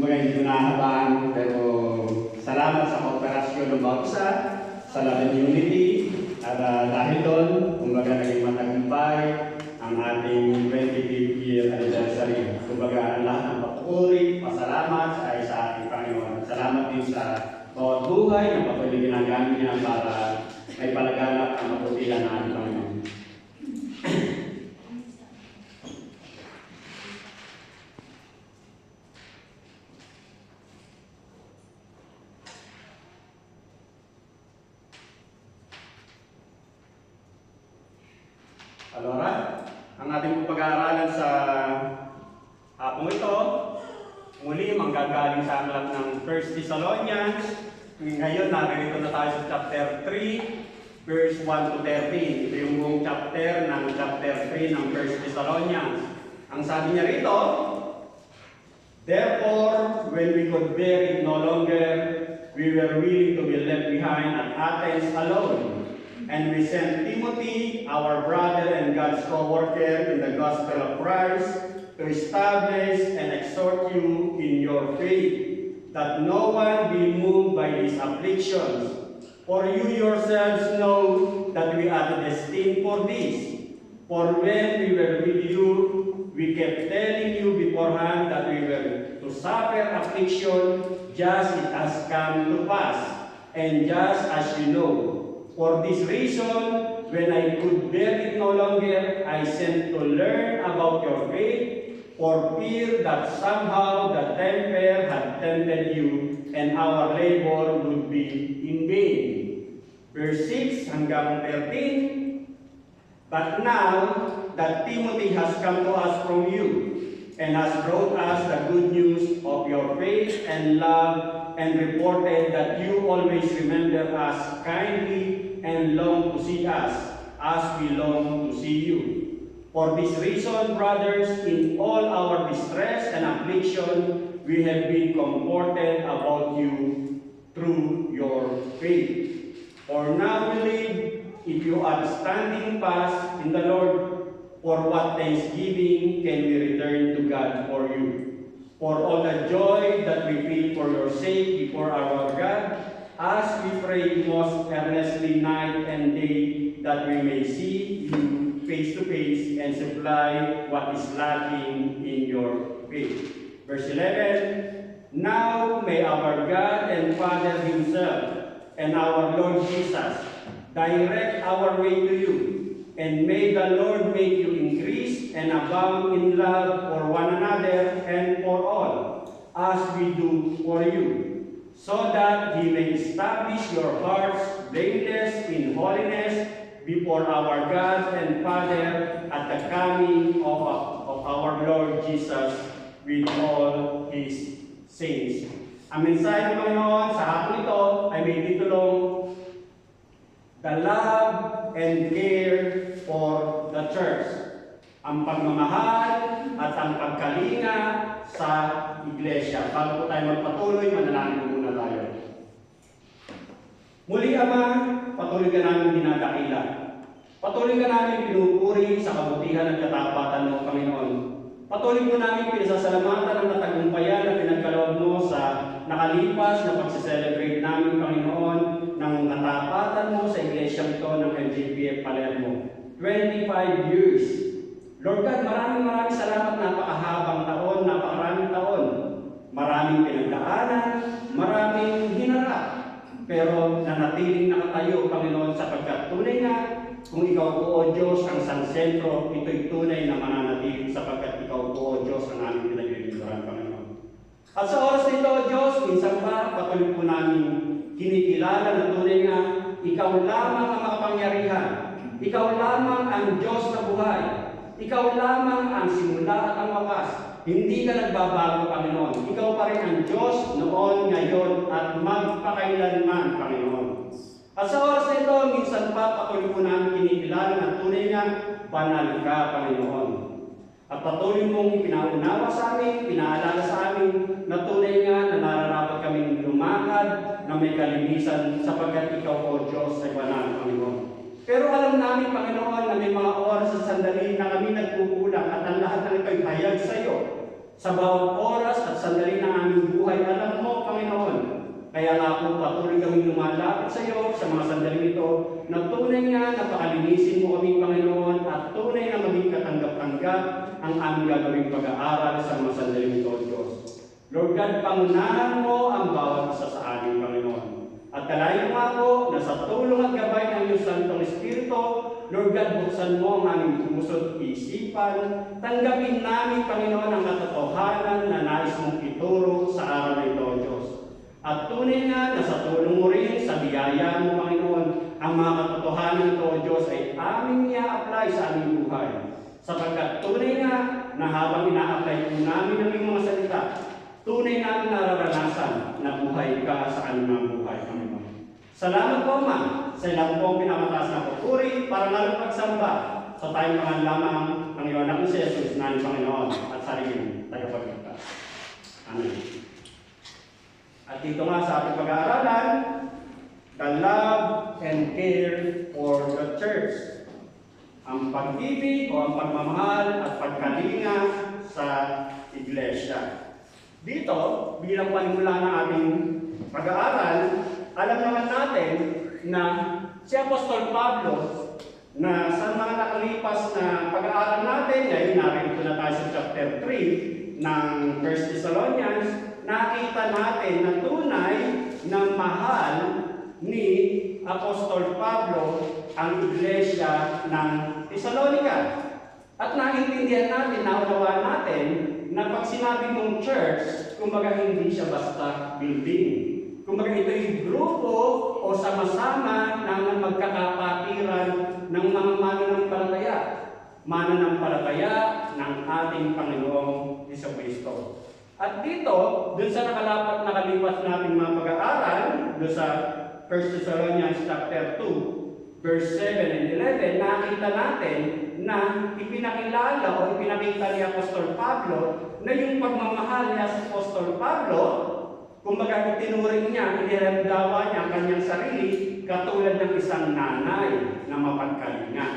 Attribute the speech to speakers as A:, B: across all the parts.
A: kumbaga hindi ko nahabaan, pero salamat sa kooperasyon ng bawat isa, sa love and unity, at dahil doon, kumbaga naging matagumpay ang ating 25th year anniversary. Kumbaga ang lahat ng papuri, pasalamat ay sa ating Panginoon. Salamat din sa bawat buhay na patuloy ginagamit niya para may palaganap ang maputihan ng ating Panginoon. Alora, ang ating pag-aaralan sa hapong ito, muli manggagaling sa aklat ng 1 Thessalonians. Ngayon, narito na tayo sa chapter 3, verse 1 to 13. Ito yung buong chapter ng chapter 3 ng 1 Thessalonians. Ang sabi niya rito, "Therefore, when we could bear it no longer, we were willing to be left behind at Athens alone. And we sent Timothy, our brother and God's co-worker in the gospel of Christ, to establish and exhort you in your faith, that no one be moved by these afflictions. For you yourselves know that we are destined for this. For when we were with you, we kept telling you beforehand that we were to suffer affliction, just it has come to pass, and just as you know. For this reason, when I could bear it no longer, I sent to learn about your faith, for fear that somehow the tempter had tempted you, and our labor would be in vain." Verse 6 hanggang 13, "But now that Timothy has come to us from you, and has brought us the good news of your faith and love, and reported that you always remember us kindly and long to see us, as we long to see you. For this reason, brothers, in all our distress and affliction, we have been comforted about you through your faith. For now we live, if you are standing fast in the Lord, for what thanksgiving can we return to God for you? For all the joy that we feel for your sake before our God, as we pray most earnestly night and day, that we may see you face to face and supply what is lacking in your faith." Verse 11, "Now may our God and Father himself and our Lord Jesus direct our way to you, and may the Lord make you increase and abound in love for one another and for all, as we do for you, so that He may establish your hearts blameless in holiness before our God and Father at the coming of our Lord Jesus with all His saints." Ang mensahe ng Panginoon sa hapon ito ay may titulong, "The Love and Care for the Church." Ang pagmamahal at ang pagkalinga sa iglesia. Bago po tayo magpatuloy, manalangin po muna tayo. Muli, Ama, patuloy ka namin dinadakila. Patuloy ka namin pinupuri sa kabutihan at katapatan mo, Panginoon. Patuloy po namin pinasasalamatan ang katagumpayan na pinagkaloob mo sa nakalipas na pagsiselebrate namin, Panginoon, ng katapatan mo sa iglesyang ito ng LGPF Palermo. 25 years. Lord God, maraming salamat. Napakahabang taon, napakaraming taon. Maraming pinagdaanan, maraming hinarap. Pero nanatiling nakatayo, Panginoon, sapagkat tunay nga, kung ikaw po, O Diyos, ang sansentro, ito'y tunay na mananatili sapagkat ikaw po, O Diyos, ang aming pinaglilingkuran, Panginoon. At sa oras nito, O Diyos, minsan pa, patuloy po namin kinikilala na tunay nga, ikaw lamang ang makapangyarihan. Ikaw lamang ang Diyos na buhay. Ikaw lamang ang simula at ang wakas. Hindi ka nagbabago, Panginoon. Ikaw pa rin ang Diyos noon, ngayon, at magpakailanman, Panginoon. At sa oras na ito, minsan pa patuloy po namin kinikilala na tunay nga, banal ka, Panginoon. At patuloy mong pinaunawa sa amin, pinaalala sa amin, na tunay nga na nararapat kaming lumakad na may kalinisan sapagkat ikaw, O Diyos, ay banal, Panginoon. Pero alam namin, Panginoon, na may mga oras sa sandali na kami nagkukulang at ang lahat ng ito'y hayag sa iyo. Sa bawat oras at sandali ng aming buhay, alam mo, Panginoon. Kaya nga po patuloy kaming lumalapit sa iyo sa mga sandaling ito na tunay nga na pakalinisin mo kami, Panginoon, at tunay na maging katanggap-tanggap ang aming gagawing pag-aaral sa mga sandaling ito, Diyos. Lord God, pangunahan mo ang bawat isa sa amin, Panginoon. At kalayo nga po na sa tulong at gabay ng iyong Santong Espiritu, Lord God, buksan mo ang aming puso at isipan. Tanggapin namin, Panginoon, ang katotohanan na nais mong ituro sa araw na ito, Diyos. At tunay nga na sa tulong mo rin, sa biyaya mo, Panginoon, ang mga katotohanan ito, Diyos, ay aming i-apply sa aming buhay. Sapagkat tunay nga na habang ina-apply po namin ang iyong mga salita, tunay namin nararanasan na buhay ka sa aming mga buhay, Panginoon. Salamat po, Ama, sa ilang pong pinamataas na pupuri para lalong pagsamba sa tayong mga lamang ng iyong anak si Jesus na aming Panginoon at sariling tagapagligtas. Amen. At dito nga sa ating pag-aaralan, the love and care for the church. Ang pag-ibig o ang pagmamahal at pagkalinga sa iglesia. Dito, bilang panimula ng ating pag-aaral, alam naman natin na si Apostol Pablo na sa mga nakalipas na pag-aaral natin, ngayon narito na tayo sa chapter 3 ng 1 Thessalonians, nakita natin na tunay na mahal ni Apostol Pablo ang iglesia ng Thessalonica. At naintindihan natin, naunawaan natin na pag sinabi mong church, kumbaga hindi siya basta building. Kumbaga ito yung grupo o sama-sama ng magkakapatiran ng mga mananampalataya. Mananampalataya ng ating Panginoong Jesucristo. At dito, dun sa nakalipas nating mga pag-aaral, dun sa 1 Thessalonians chapter 2, verse 7 and 11, nakita natin na ipinakilala o ipinakita ni Apostol Pablo na yung pagmamahal niya sa Apostol Pablo, kumbaga itinuring niya, iniramdawa niya ang kanyang sarili katulad ng isang nanay na mapagkalinga.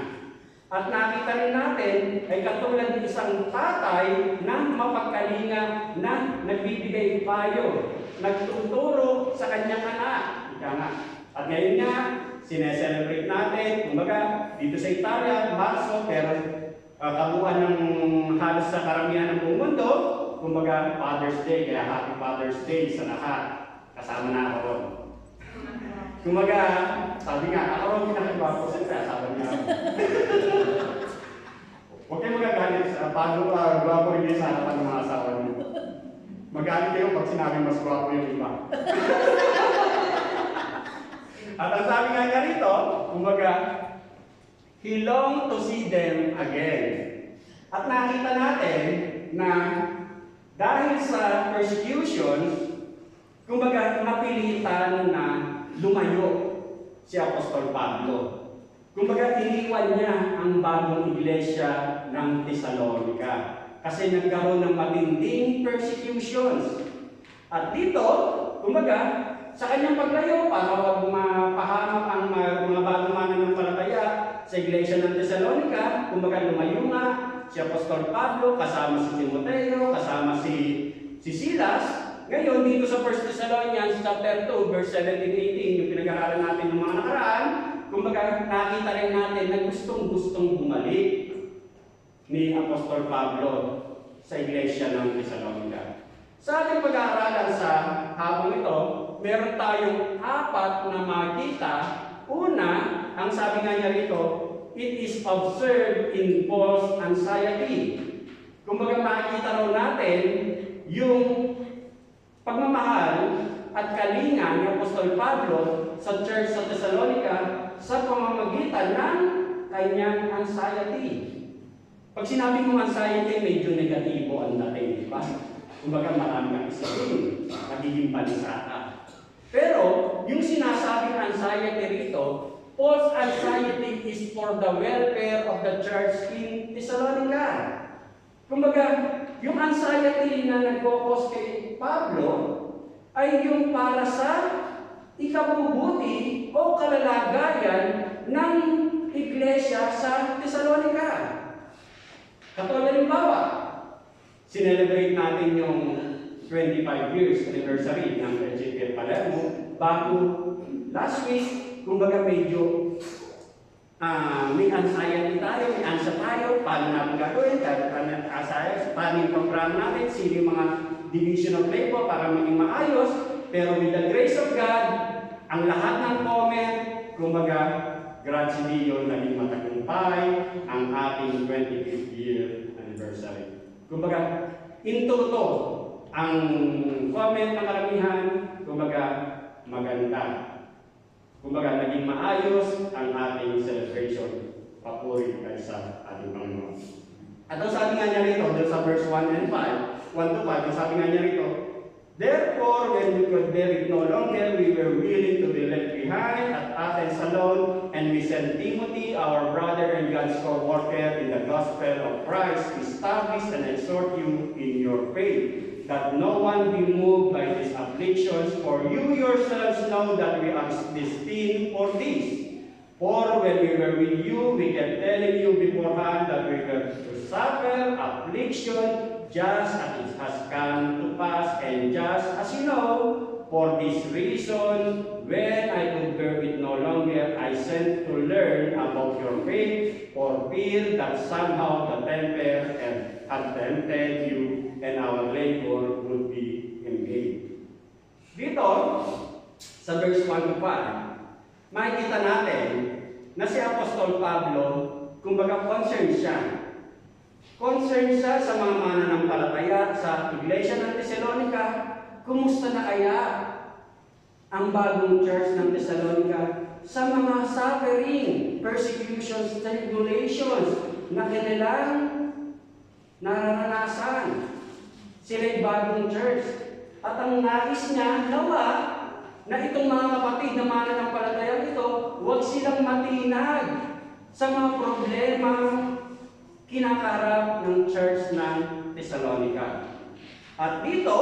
A: At nakita rin natin ay katulad ng isang tatay na mapagkalinga na nagbibigay payo, nagtuturo sa kanyang anak. At ngayon nga, sineselebrate natin, kumbaga, dito sa Italia, Marso, pero kabuuan ng halos sa karamihan ng buong mundo, kumbaga, Father's Day, kaya Happy Father's Day sa lahat. Kasama na ako ron. Kumbaga, sabi nga, ako ron pinakagwapo sa asawa niya. Huwag kayo magagalit sa paano gwapo rin sa harapan ng mga asawa niyo. Magalit kayo pag sinabi mas gwapo yung iba. At ang sabi nga rito, kumbaga, he longed to see them again. At nakita natin na dahil sa persecutions, kumbaga, napilitan na lumayo si Apostol Pablo. Kumbaga, iniwan niya ang bagong iglesia ng Thessalonica kasi nagkaroon ng matinding persecutions. At dito, kumbaga, sa kanyang paglayo para wag mapahamak ang mga bagong mananampalataya sa iglesia ng Thessalonica, kumbaga lumayo nga si Apostol Pablo, kasama si Timoteo, kasama si Silas. Ngayon, dito sa 1 Thessalonians chapter 2, verse 17-18, yung pinag-aralan natin ng mga nakaraan, kumbaga nakita rin natin na gustong-gustong bumalik ni Apostol Pablo sa iglesia ng Thessalonica. Sa ating pag-aaralan sa hapong ito, meron tayong apat na makita. Una, ang sabi nga niya rito, it is observed in Paul's anxiety. Kumbaga makikita raw natin yung pagmamahal at kalinga ni Apostol Pablo sa church sa Thessalonica sa pamamagitan ng kanyang anxiety. Pag sinabi mong anxiety, medyo negatibo ang dating, di ba? Kumbaga marami kang isipin, nagiging panisata. Pero, yung sinasabing anxiety rito, Paul's anxiety is for the welfare of the church in Thessalonica. Kumbaga, yung anxiety na nagkokos kay Pablo ay yung para sa ikabubuti o kalalagayan ng iglesia sa Thessalonica. Katulad halimbawa, Sinelebrate natin yung 25 years anniversary ng LGPL Palermo bago last week, kumbaga medyo may anxiety tayo, may ansa tayo, paano natin gagawin, paano yung program natin, sino yung mga division of labor para maging maayos, pero with the grace of God, ang lahat ng comment, kumbaga, gradually yun naging matagumpay ang ating 25th year anniversary. Kumbaga, in toto, ang comment ng karamihan, kumbaga, maganda. Kumbaga, naging maayos ang ating celebration. Papuri tayo sa ating Panginoon. At ang sabi nga niya rito, doon sa verse 1 and 5, 1 to 5, ang sabi nga niya rito, therefore, when we could bear it no longer, we were willing to be left behind at Athens alone, and we sent Timothy, our brother and God's co-worker in the gospel of Christ, to establish and exhort you in your faith, that no one be moved by these afflictions, for you yourselves know that we are destined for this. For when we were with you, we kept telling you beforehand that we were to suffer affliction, just as it has come to pass, and just as you know, for this reason, when I could bear it no longer, I sent to learn about your faith, for fear that somehow the temper had tempted you, and our labor would be in vain. Dito, sa verse 1 to 5, makikita natin na si Apostol Pablo, kumbaga concerned siya. Concerned siya sa mga mananampalataya sa Iglesia ng Thessalonica. Kumusta na kaya ang bagong church ng Thessalonica sa mga suffering, persecutions, tribulations na kanilang nararanasan? Sila'y bagong church. At ang nais niya, nawa, na itong mga kapatid na mananampalataya ito, huwag silang matinag sa mga problema kinakaharap ng church ng Thessalonica. At dito,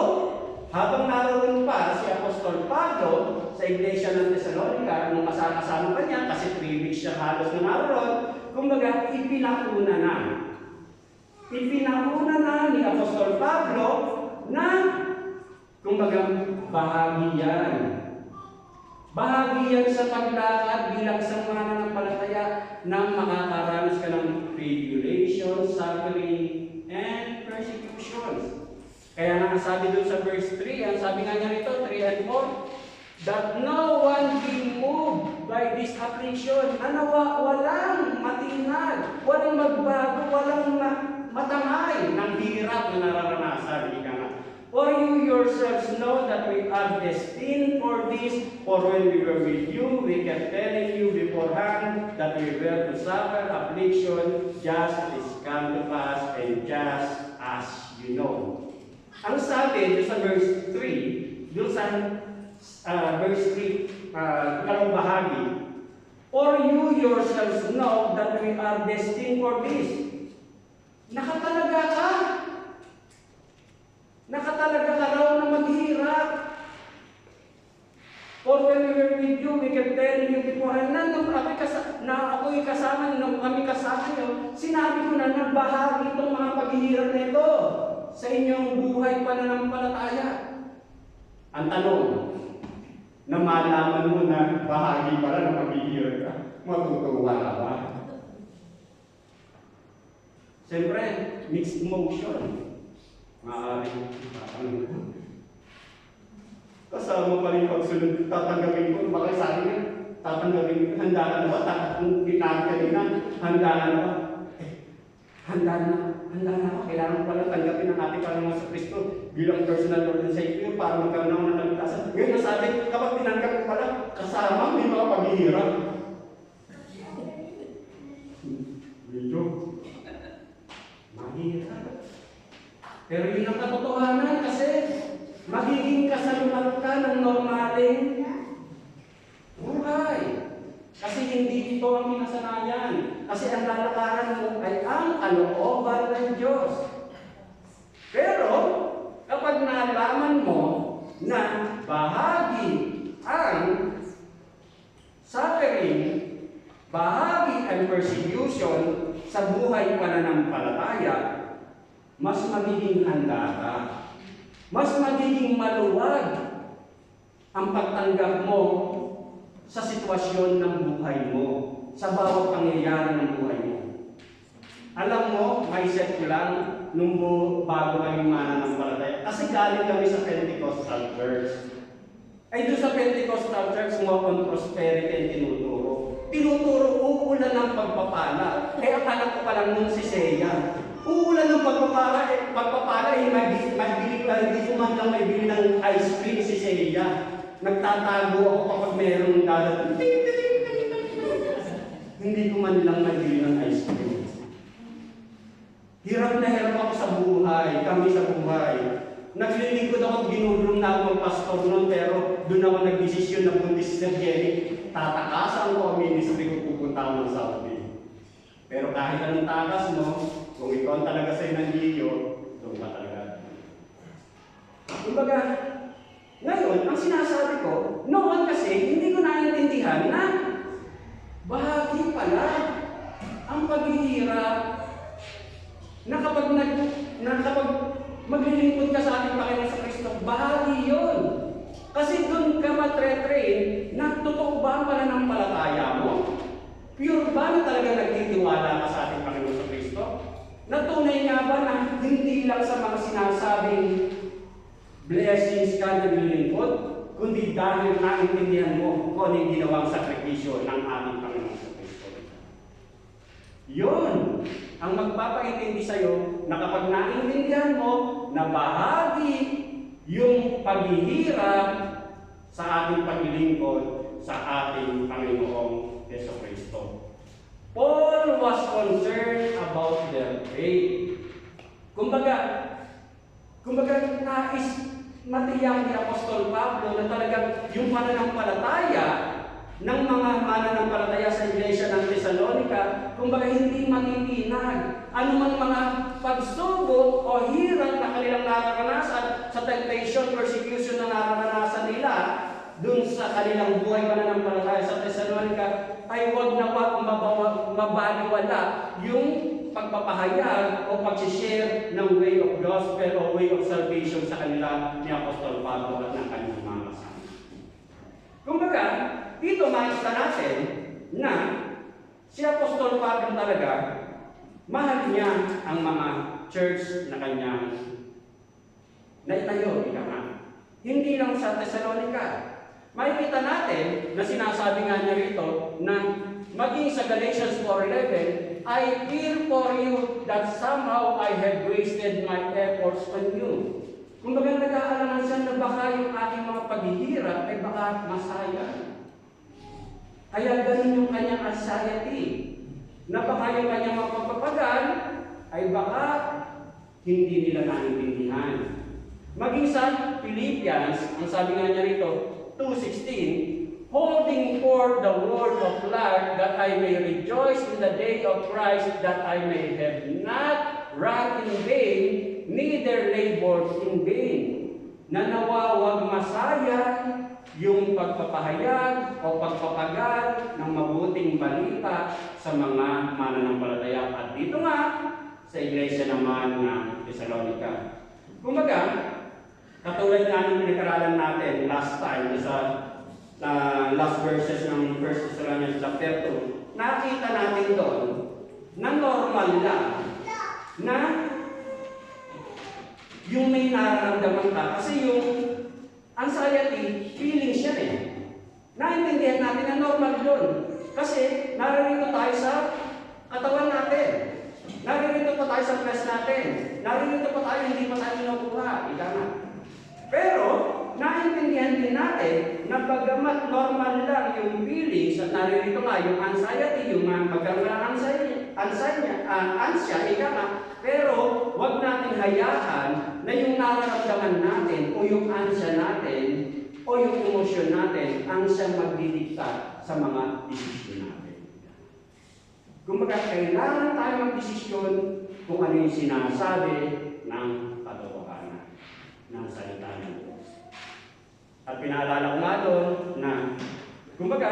A: habang naroon pa si Apostol Pablo sa Iglesia ng Thessalonica, nung kasama pa niya, kasi 3 weeks siya halos na naroon, kumbaga, ipinauna na. Ipinauna na ni Apostol Pablo na, kumbaga, bahagi yan. Bahagi yan sa paglakad bilang sa mananampalataya na makakaranas ka ng tribulation, suffering, and persecutions. Kaya nga sabi doon sa verse 3, ang sabi nga niya rito, 3 and 4, that no one be moved by this affliction. Walang matinag, walang magbago, walang matangay ng hirap na nararanasan. For you yourselves know that we are destined for this, for when we were with you, we kept telling you beforehand that we were to suffer affliction, just as it come to pass, and just as you know. Ang sabi doon sa verse 3, doon sa verse 3, ikalawang bahagi, for you yourselves know that we are destined for this. Nakatalaga ka. Nakatalaga ka raw na maghirap. For when we were with you, we kept telling you beforehand, nung ako'y kasama, nung kami kasama nyo, sinabi ko na bahagi itong mga paghihirap na ito sa inyong buhay pananampalataya. Ang tanong, na malaman mo na bahagi pala ng paghihirap ka, matutuwa ka ba? Siyempre, mixed emotion. Maaaring kasama pa rin pagsunod, tatanggapin ko, baka sabi niya, tatanggapin ko, handa ka na ba? Kung ginabi ka rin na, handa ka na ba? Handa na ako, kailangan pala tanggapin ang ating Panginoon sa Kristo bilang personal Lord and Savior para magkaroon ako ng kaligtasan. Ngayon nasabi, kapag tinanggap ko pala, kasama may mga paghihirap. Medyo mahirap. Pero yun ang katotohanan kasi magiging kasaluhan ka ng normaleng buhay. Kasi hindi ito ang minasanayan. Kasi ang lalakaran mo ay ang kalooban ng Diyos. Pero kapag nalaman mo na bahagi ang suffering, bahagi ang persecution sa buhay pananampalataya,
B: mas magiging handa ka. Mas magiging maluwag ang pagtanggap mo sa sitwasyon ng buhay mo, sa bawat pangyayari ng buhay mo. Alam mo, may set ko lang nung bago kami mananampalataya. Kasi galing kami sa Pentecostal Church. Ay doon sa Pentecostal Church, walk on prosperity ang tinuturo. Tinuturo, uulan ng pagpapala. Akala ko pa lang nung si Seya. Uulan ng pagpapala, hindi ko man lang may bili ng ice cream si Seya. Nagtatago ako kapag merong dadating. Hindi ko man lang may bili ng ice cream. Hirap na hirap ako sa buhay, kami sa buhay. Naglilingkod ako at ginulong na ako mag-pastor noon, pero doon ako nag-desisyon na buntis si Jerry. Tatakasan ko ang ministry ko, pupunta ako ng Saudi. Pero kahit anong takas mo, kung ikaw talaga sa'yo ng Diyo, doon ka talaga. Kumbaga, ngayon, ang sinasabi ko, noon kasi, hindi ko naiintindihan na bahagi pala ang paghihirap na kapag maglilingkod ka sa ating Panginoon sa Kristo, bahagi yun. Kasi doon ka matre-train na totoo ba ang pananampalataya mo? Pure ba na talaga nagtitiwala ka sa ating Panginoon sa Kristo? Natunay nga ba na hindi lang sa mga sinasabing blessings ka naglilingkod, kundi dahil naintindihan mo kung ano yung ginawang sakripisyo ng aming Panginoon sa Kristo. Yun ang magpapaintindi sa'yo na kapag naintindihan mo na bahagi yung paghihirap sa ating paglilingkod sa ating Panginoong Yesu Kristo. Paul was concerned about their faith. Kumbaga nais matiyak ni Apostol Pablo na talagang yung pananampalataya ng mga mananampalataya sa iglesia ng Thessalonica, kumbaga hindi matitinag. Ano man mga pagsubok o hirap na kanilang nararanasan sa temptation, persecution na nararanasan nila dun sa kanilang buhay pananampalataya sa Thessalonica, ay huwag na mabaliwala yung pagpapahayag o pag-share ng way of gospel o way of salvation sa kanila ni Apostol Pablo at ng kanyang mga kasama. Kumbaga, dito makikita natin na si Apostol Pablo talaga, mahal niya ang mga church na kanyang naitayo, ika nga. Hindi lang sa Thessalonica. Makikita natin na sinasabi nga niya rito na maging sa Galatians 4:11, I fear for you that somehow I have wasted my efforts on you. Kung bagang nag-aalaman siya na baka yung aking mga paghihirap ay baka masayang. Kaya ganun yung kanyang anxiety. Na baka yung kanyang mga pagpapagal ay baka hindi nila naiintindihan. Maging sa Philippians, ang sabi nga niya rito, 2:16, holding forth the word of life, that I may rejoice in the day of Christ, that I may have not run in vain, neither labored in vain. Na nawa wag masayang yung pagpapahayag o pagpapagal ng mabuting balita sa mga mananampalataya. At dito nga, sa iglesia naman ng Thessalonica. Kumbaga, katulad nga ng pinag-aralan natin last time sa last verses ng 1 Thessalonians chapter 2, nakita natin doon na normal lang na yung may nararamdaman ka. Kasi yung anxiety, feelings yan eh. Naintindihan natin na normal yun. Kasi naririto tayo sa katawan natin. Naririto pa tayo sa flesh natin. Naririto pa tayo, hindi pa tayo nakuha. Ika nga. Pero, naintindihan din natin na bagamat normal lang yung feelings at naririto nga yung anxiety, yung magandang ansya, ika nga. Pero, huwag natin hayaan na yung nararamdaman natin o yung ansya natin o yung emosyon natin ang siyang magdidikta sa mga desisyon natin. Kumbaga, kailangan tayo magdesisyon kung ano yung sinasabi ng katotohanan ng salita ng Diyos. At pinaalala ko nga doon na, kumbaga,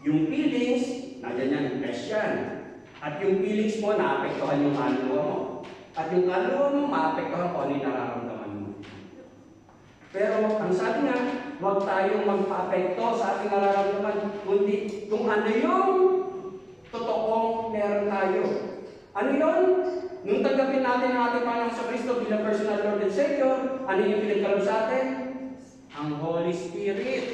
B: yung feelings, nandiyan yan, flesh yan. At yung feelings mo, naapektuhan yung kaluluwa mo. At yung kaluluwa mo, maapektuhan kung ano yung nararamdaman mo. Pero ang sabi nga, huwag tayong magpa-apekto sa ating nararamdaman, kundi kung ano yung totoong meron tayo. Ano yun? Nung tanggapin natin ang ating Panginoon sa Kristo bilang personal Lord and Savior, ano yung pinagkaroon sa atin? Ang Holy Spirit.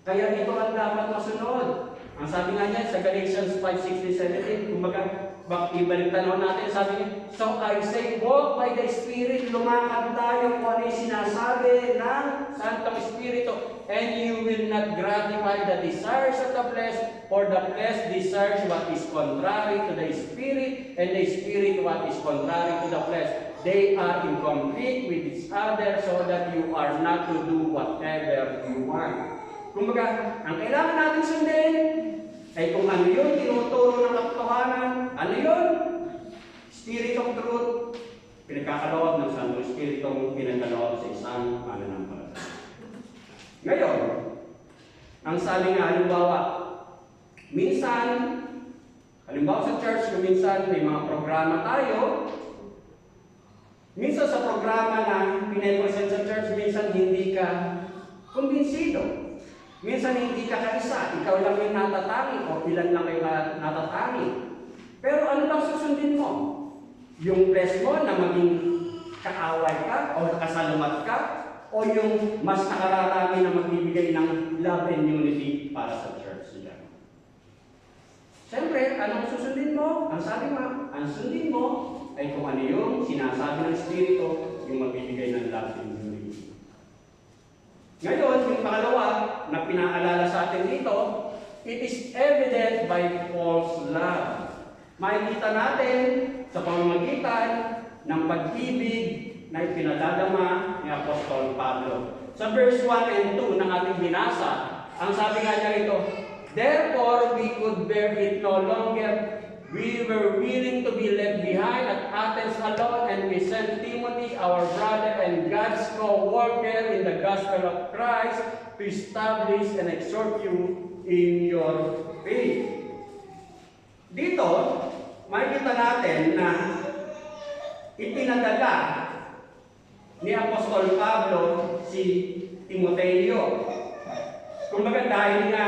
B: Kaya ito ang dapat masunod. Ang sabi nga niya sa Galatians 5:16-17, kumbaga, ibalik tanaw natin, sabi niya, so I say, walk by the Spirit, lumakad tayo kung ano yung sinasabi ng Santong Espiritu, and you will not gratify the desires of the flesh, for the flesh desires what is contrary to the Spirit, and the Spirit what is contrary to the flesh. They are in conflict with each other so that you are not to do whatever you want. Kumbaga, ang kailangan natin sundin ay kung ano yun, tinuturo ng katotohanan. Ano yun? Spirit of truth. Pinagkakaloob ng Santo Espiritu ang pinagkaloob sa isang mananampalataya. Ngayon, ang sabi nga, halimbawa sa church, minsan may mga programa tayo. Minsan sa programa na pinapresent sa church, minsan hindi ka kumbinsido. Minsan hindi ka kaisa, ikaw lang yung natatangi o ilan lang kayo natatangi. Pero ano bang susundin mo? Yung flesh mo na maging kaaway ka o kasalumat ka? O yung mas nakararami na magbibigay ng love and unity para sa church nila? Siyempre, anong susundin mo? Ang sabi mo, ang sundin mo ay kung ano yung sinasabi ng Espiritu, yung magbibigay ng love and unity. Ngayon, yung pangalawa na pinaalala sa atin dito, it is evident by false love. Makikita natin sa pamamagitan ng pag-ibig na ipinadadama ni Apostol Pablo. Sa verse 1 and 2 ng ating binasa, ang sabi nga niya rito, therefore we could bear it no longer. We were willing to be left behind at Athens alone, and we sent Timothy, our brother and God's co-worker in the gospel of Christ, to establish and exhort you in your faith. Dito, makikita natin na itinadala ni Apostol Pablo si Timoteo. Kumbaga dahil nga,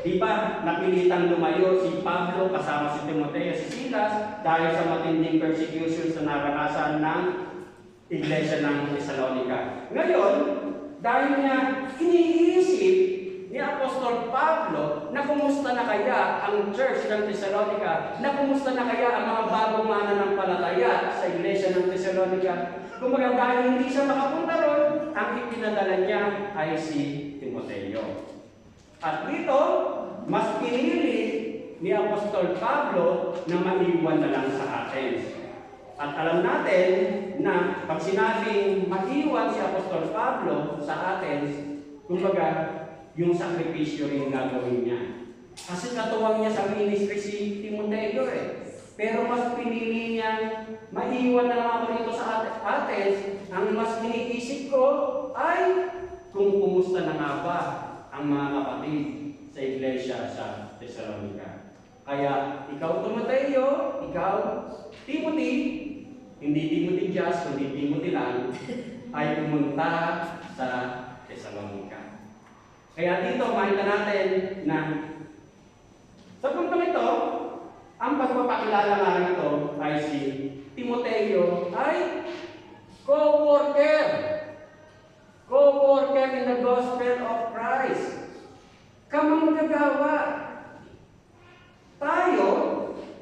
B: di ba, napilitang lumayo si Pablo kasama si Timoteo, si Silas, dahil sa matinding persecution sa naranasan ng Iglesia ng Thessalonica. Ngayon, dahil nga iniisip ni Apostol Pablo na kumusta na kaya ang church ng Thessalonica, na kumusta na kaya ang mga bagong mananampalataya sa Iglesia ng Thessalonica, kumbaga dahil hindi siya makapunta ron, ang ipinadala niya ay si Timoteo. At dito, mas pinili ni Apostol Pablo na maiwan na lang sa Athens. At alam natin na pag sinabing maiwan si Apostol Pablo sa Athens, kumbaga, yung sakripisyo rin gagawin niya. Kasi katuwang niya sa ministry si Timoteo eh. Pero mas pinili niya, maiwan na lang ako dito sa Athens. Ang mas iniisip ko ay kung kumusta na nga ba ang mga kapatid sa iglesia sa Thessalonica. Kaya ikaw Timoteo, ikaw Timothy, hindi Timothy just, kundi Timothy lang, ay pumunta sa Thessalonica. Kaya dito makita natin na sa puntong ito, ang pagpapakilala nga rito ay si Timoteo ay co-worker in the gospel of Christ. Kamanggagawa. Tayo,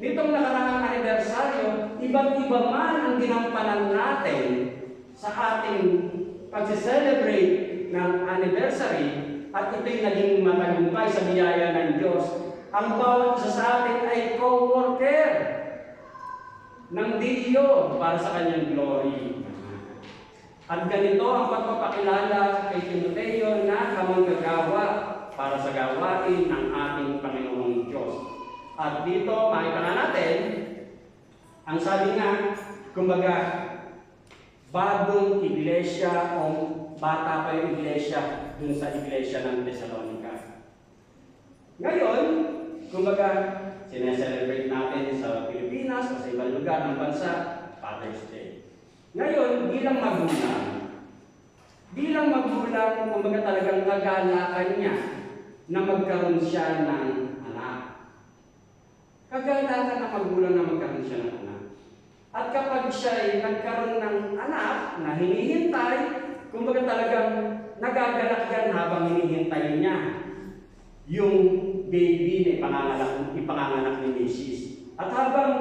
B: nitong nakaraang anibersaryo, iba't-iba man ang ginampanan natin sa ating pag-celebrate ng anniversary at ito'y naging matagumpay sa biyaya ng Diyos. Ang bawat isa sa atin ay co-worker ng Diyo para sa kanyang glory. At ganito ang pagpapakilala kay Timoteo na kamanggagawa para sa gawain ng ating Panginoong Diyos. At dito, makita na natin, ang sabi nga, kumbaga, bagong iglesia o bata pa yung iglesia dun sa iglesia ng Thessalonica. Ngayon, kumbaga, sineselebrate natin sa Pilipinas o sa ibang lugar ng bansa Father's Day. Ngayon, bilang magulang, kumbaga talagang kagalakan niya na magkaroon siya ng anak. Kagalakan ng magulang na magkaroon siya ng anak. At kapag siya ay nagkaroon ng anak na hinihintay, kumbaga talagang nagagalak yan habang hinihintay niya yung baby na ipanganganak ni Mrs. At habang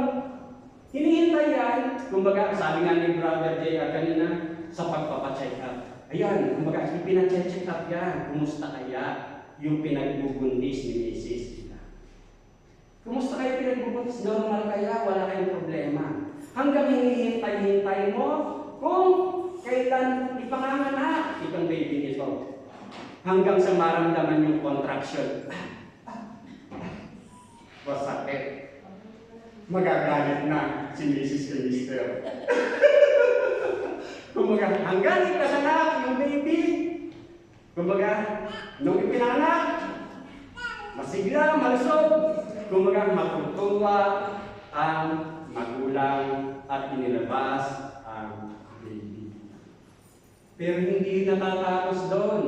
B: hinihintay yan, kumbaga sabi nga ni Brother J.R. kanina, sa pagpapacheck up. Ayan, kumbaga ipinacheck up yan. Kumusta kaya yung pinagbubuntis ni Mrs. Kumusta kayo pinagbubuntis? Normal kaya? Wala kayong problema. Hanggang hinihintay-hintay mo kung kailan ipanganganak itong baby nito. Hanggang sa maramdaman yung contraction. Masakit. Magagalit na si Mrs. and Mr. Kumbaga, hanggang ikasanak yung baby. Kumbaga, nung ipinanganak, masigla, malusog. Kumbaga, matutuwa ang magulang at inilabas ang baby. Pero hindi natatapos doon.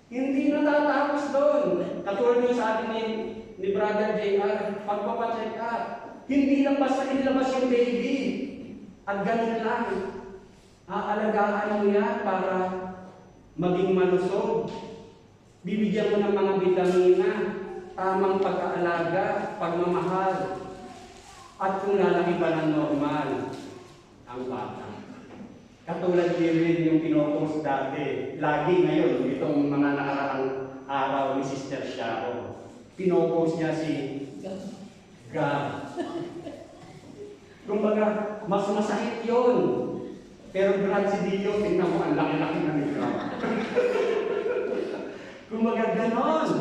B: Hindi natatapos doon. Katulad yung sabi ni Brother J.R., pagpapacheck up. Hindi lang basta inilabas yung baby. At ganun lang. Aalagaan mo yan para maging malusog. Bibigyan mo ng mga vitamina, tamang pag-aalaga, pagmamahal. At kung lalaki ba ng normal ang bata. Katulad din yung pinopost dati, lagi ngayon, itong mga nakaraang araw ni Sister Shao, pinopost niya si God. Kumbaga, mas masakit yun. Pero grad si Dio, tingnan mo, ang laki-laki na ni God. Kumbaga, ganon.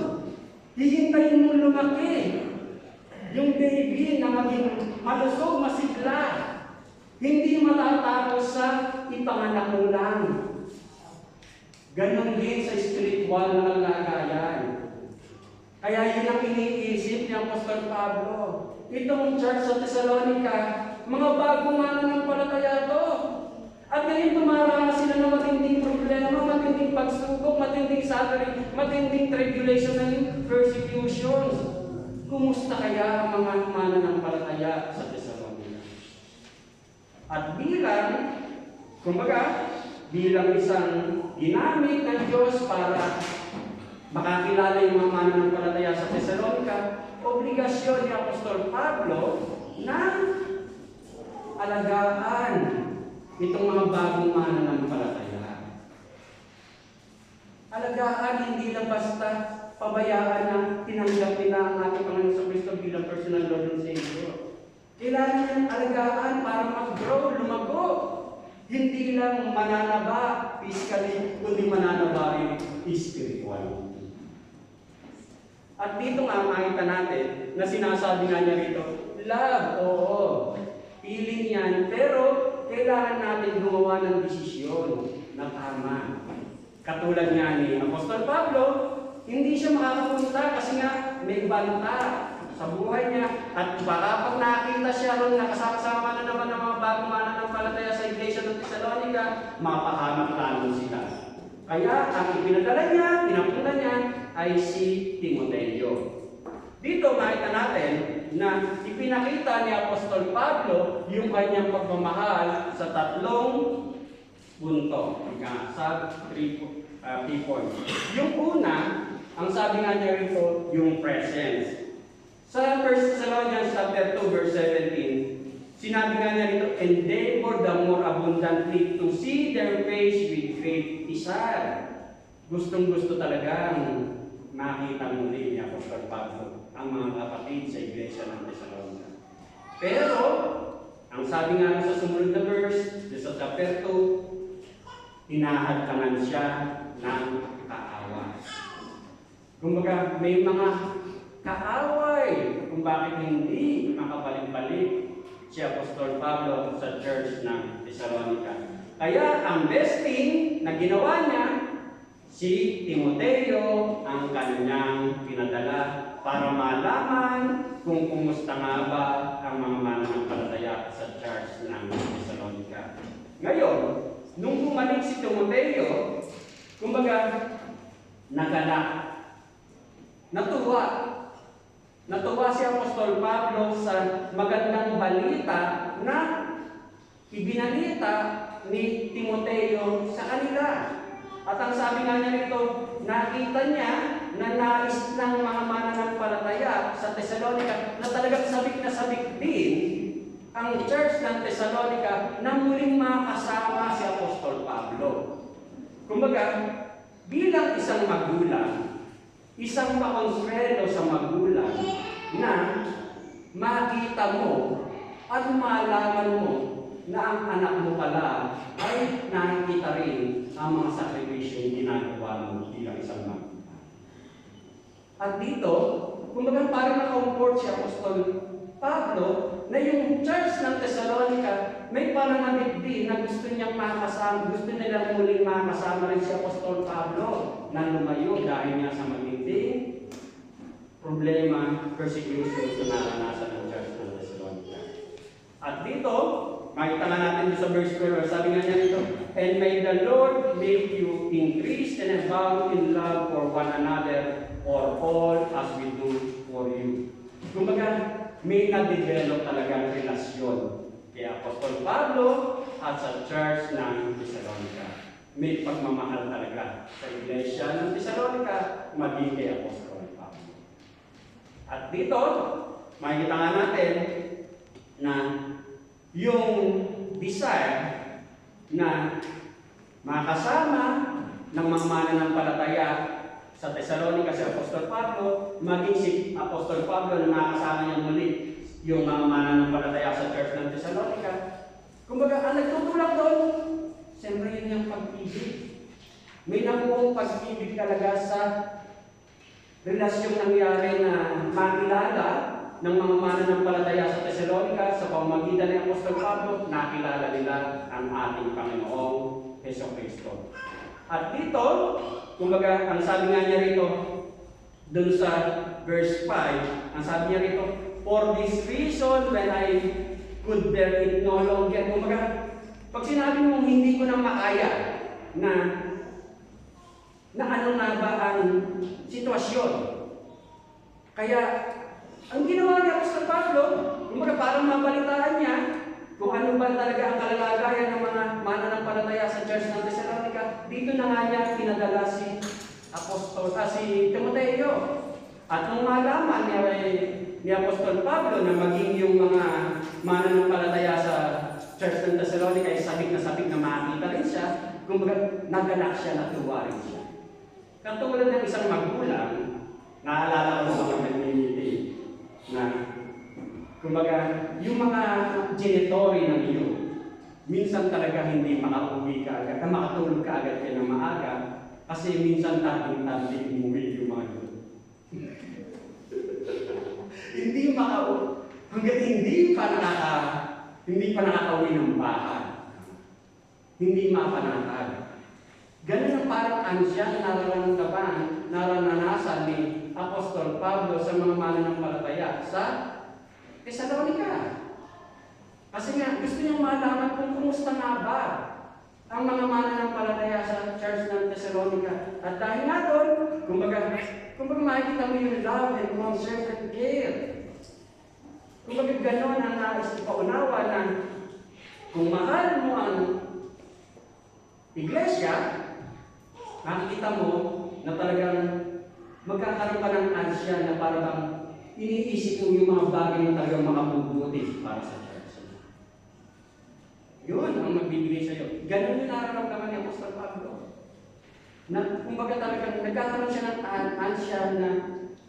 B: Hihintayin mo lumaki. Yung baby na maging malusog, masigla. Hindi matatapos sa ipanganak mo lang. Ganon din sa spiritual na kalagayan. Kaya yun ang iniisip ni Apostol Pablo. Itong church sa Thessalonica, mga bagong mananampalataya to. At ngayon tumaranas sila ng matinding problema, matinding pagsubok, matinding suffering, matinding tribulation and persecutions. Kumusta kaya ang mga mananampalataya sa Thessalonica? At bilang isang ginamit ng Diyos para makakilala yung mga mananampalataya sa Thessalonica, obligasyon ni Apostol Pablo na alagaan itong mga bagong mananampalataya. Alagaan, hindi lang basta pabayaan na tinanggap nila ang ating Panginoon sa Kristo bilang personal Lord and Savior. Kailangan niyang alagaan para mag-grow, lumago. Hindi lang mananaba physically, kundi mananaba rin spiritual. At dito nga makita natin na sinasabi nga niya rito, love, oo, feeling yan, pero kailangan natin gumawa ng desisyon na tama. Katulad nga ni Apostol Pablo, hindi siya makakapunta kasi nga may banta sa buhay niya. At para pag nakita siya ron, nakasama na naman ng mga bagong mananampalataya sa Iglesia ng Thessalonica, mapahamak lalo sila. Kaya ang ipinadala niya, pinapunta niya, ay si Timoteo. Dito makita natin na ipinakita ni Apostol Pablo yung kanyang pagmamahal sa tatlong punto. Sa 3 points. Yung una, ang sabi nga niya rito, yung presence. Sa 1 Thessalonians chapter 2 verse 17, sinabi nga niya rito, endeavor the more abundantly to see their face with great desire. Gustong-gusto talagang makita muli ni Apostol Pablo ang mga kapatid sa Iglesia ng Thessalonica. Pero, ang sabi nga sa sumunod na verse, sa chapter 2, hinahadlangan siya ng kaaway. Kumbaga, may mga kaaway kung bakit hindi makabalik-balik si Apostol Pablo sa church ng Thessalonica. Kaya, ang best thing na ginawa niya, si Timoteo ang kanyang pinadala
A: para malaman kung kumusta nga ba ang mga mananampalataya sa church ng Thessalonica. Ngayon, nung bumalik si Timoteo, kumbaga, nagalak. Natuwa si Apostol Pablo sa magandang balita na ibinalita ni Timoteo sa kanila. At ang sabi nga niya rito, nakita niya na nais ng mga mananampalataya sa Thessalonica na talagang sabik na sabik din ang church ng Thessalonica na muling makasama si Apostol Pablo. Kumbaga, bilang isang magulang, isang makonsuelo sa magulang na makita mo at malaman mo na ang anak mo pala ay nakikita rin ang mga sakripisyo ginagawa mo bilang isang magulang. At dito, kumbaga parang na-comfort si Apostol Pablo na yung church ng Thessalonica may pananabik din na gusto niyang makasama, gusto nilang muling makasama rin si Apostol Pablo na lumayo dahil niya sa matinding problema, persecution na naranasan ng church ng Thessalonica. At dito, makita nga natin sa verse 12, sabi nga niya dito, "And may the Lord make you increase and abound in love for one another, for all as we do for you." Kumbaga, may na-develop talagang relasyon kay Apostol Pablo at sa church ng Thessalonica. May pagmamahal talaga sa iglesia ng Thessalonica, maging kay Apostol Pablo. At dito, makikita nga natin na yung desire na makasama ng mga mananampalataya sa Thessalonica si Apostol Pablo, maging si Apostol Pablo na makasama niya muli yung mga mananampalataya sa church ng Thessalonica. Kumbaga, ang nagtutulak doon, siyempre yun yung pag-ibig. May nabuong pag-ibig talaga sa relasyong nangyari na makilala ng mga mananampalataya sa Thessalonica sa pamamagitan ni Apostol Pablo, nakilala nila ang ating Panginoong Hesukristo. At dito, kumbaga, ang sabi nga niya rito, dun sa verse 5, ang sabi niya rito, "For this reason, when I could bear it no longer." Kumbaga, pag sinabi mo, hindi ko na makaya na ano na ba ang sitwasyon. Kaya, ang ginawa ni Apostol Pablo, kumbaga parang mabalitaan niya kung ano ba talaga ang kalalagayan ng mga mananampalataya sa church ng Thessalonica. Dito na nga niya pinadala si Timoteo. At nung malaman ni Apostol Pablo na maging yung mga mananampalataya sa church ng Thessalonica ay sabik na makita rin siya, kumbaga nagalak siya, natuwa rin siya. Katulad ng isang magulang, naalala ko sa mga nagmimiti na kumbaga, yung mga genitori ng iyo, minsan talaga hindi makauwi ka agad, makatulog ka agad kayo ng maaga, kasi minsan tanding umuwi yung mga yun. Hanggang hindi pa nakakauwi ng bahay. Hindi mapanatag. Ganun ang parang ansya na naranasan ni Apostol Pablo sa mga mananampalataya sa Thessalonica. Kasi nga, gusto niyang malaman kung kumusta nga ba ang mga mananampalataya sa church ng Thessalonica. At dahil nga doon, kumbaga makikita mo yung love and concern and care. Kumbaga gano'n ang nais ipaunawa na kung mahal mo ang iglesia, makikita mo na talagang magkakaroon ka ng ansya na parang iniisip mo yung mga bagay na talagang makabubuti para sa church. Yun ang magbibigay sa iyo. Ganun yung nararamdaman ni Apostol Pablo. Na kumbaga talagang nagkakaroon siya ng ansya na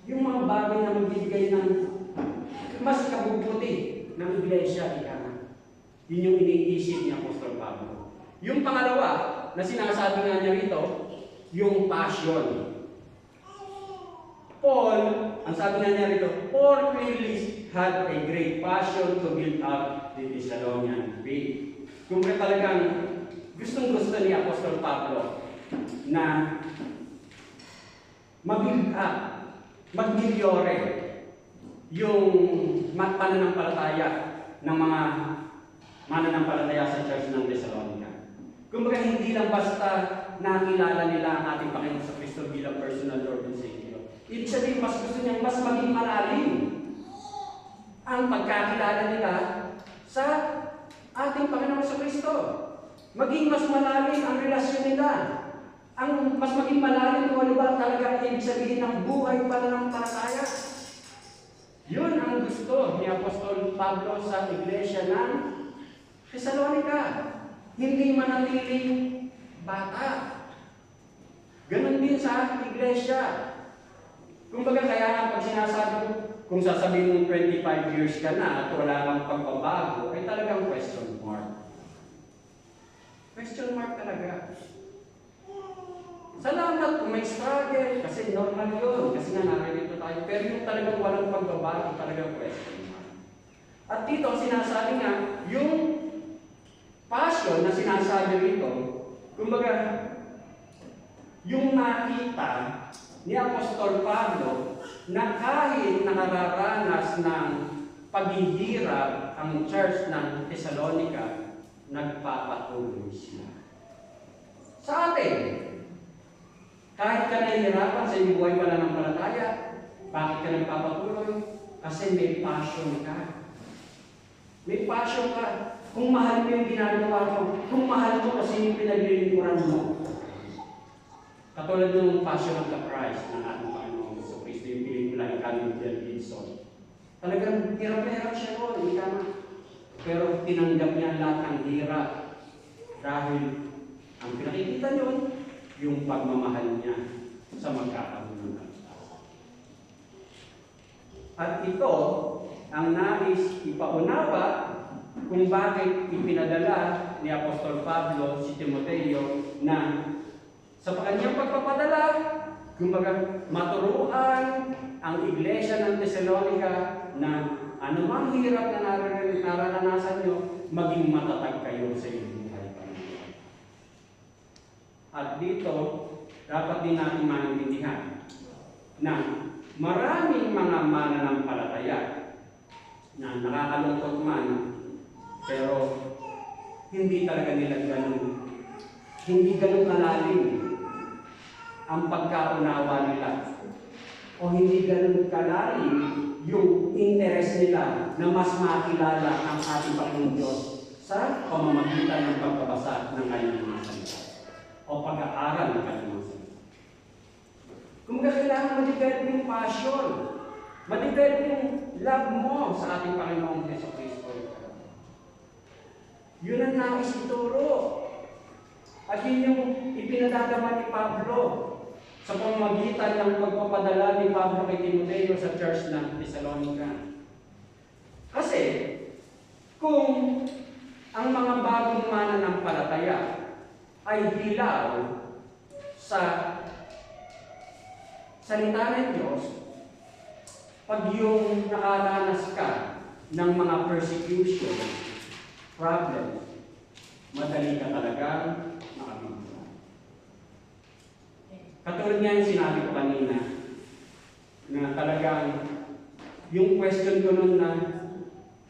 A: yung mga bagay na magbibigay ng mas kabubuti ng iglesia, yun yung iniisip ni Apostol Pablo. Yung pangalawa na sinasabi nga niya rito, yung passion. Paul, ang sabi nga niya rito, Paul clearly had a great passion to build up the Thessalonian faith. Kung talagang gustong-gusto ni Apostol Pablo na mag-build up
B: mag-migliore yung pananampalataya ng mga mananampalataya sa Church ng Thessalonica. Kumbaga, hindi lang basta nakilala nila ang ating Panginoon sa Kristo bilang personal Lord and Savior. Ibig sabihin, mas gusto niyang mas maging malalim ang pagkakilala nila sa ating Panginoon sa Kristo. Maging mas malalim ang relasyon nila. Ang mas maging malalim kung ano ba talaga ibig sabihin ng buhay pananampalataya. Yun ang gusto ni Apostol Pablo sa iglesia ng Thessalonica. Hindi manatiling bata. Ganon din sa iglesia. Kumbaga kaya pag sinasabi ko, kung sasabihin mong 25 years ka na at wala kang pagbabago, ay talagang question mark. Question mark talaga. Salamat kung may struggle, kasi normal yun, kasi nga naririto tayo. Pero yung talagang walang pagbabago, talagang question mark. At dito, sinasabi nga, yung passion na sinasabi rito, kumbaga, yung nakita ni Apostol Pablo na kahit nakararanas ng paghihirap ang church ng Thessalonica, nagpapatuloy sila. Sa atin, kahit ka nahihirapan sa iyong buhay pananampalataya, bakit ka nagpapatuloy? Kasi may passion ka. May passion ka. Kung mahal mo yung ginagawa mo, kung mahal mo kasi yung pinaglilingkuran mo. Katulad ng Passion of the Christ ng ating Panginoon sa Kristo, yung pelikula ni Mel Gibson. Talagang hirap na hirap siya noon, pero tinanggap niya lahat ng hirap. Dahil ang pinakikita niyo, yung pagmamahal niya sa magkakaroon. At ito ang nais ipaunawa kung bakit ipinadala ni Apostol Pablo si Timoteo na sa kanyang pagpapadala, kumbaga maturuan ang iglesia ng Thessalonica na anumang hirap na naranasan nyo, maging matatag kayo sa inyong buhay. At dito, dapat din natin maintindihan na maraming mga mananampalataya na nakakalungkot man, pero hindi talaga nila hindi ganun kalalim ang pagkaunawa nila. O hindi ganun kalalim yung interest nila na mas makilala ang ating Panginoon Diyos sa pamamagitan ng pagbabasa ng kanyang mga salita o pag-aaral ng kanyang mga salita. Kung kailangan ma-develop yung passion, ma-develop yung love mo sa ating Panginoong Yeso Kristo. Yun ang nais ituro. At yun yung ipinadadama ni Pablo sa pamamagitan ng pagpapadala ni Pablo kay Timoteo sa church ng Thessalonica. Kasi, kung ang mga bagong mananampalataya ay hilaw sa salita ng Diyos, pag yung nakaranas ka ng mga persecution, problem, madali ka talaga makabigla. Katulad nga yung sinabi ko kanina, na talagang yung question ko nun na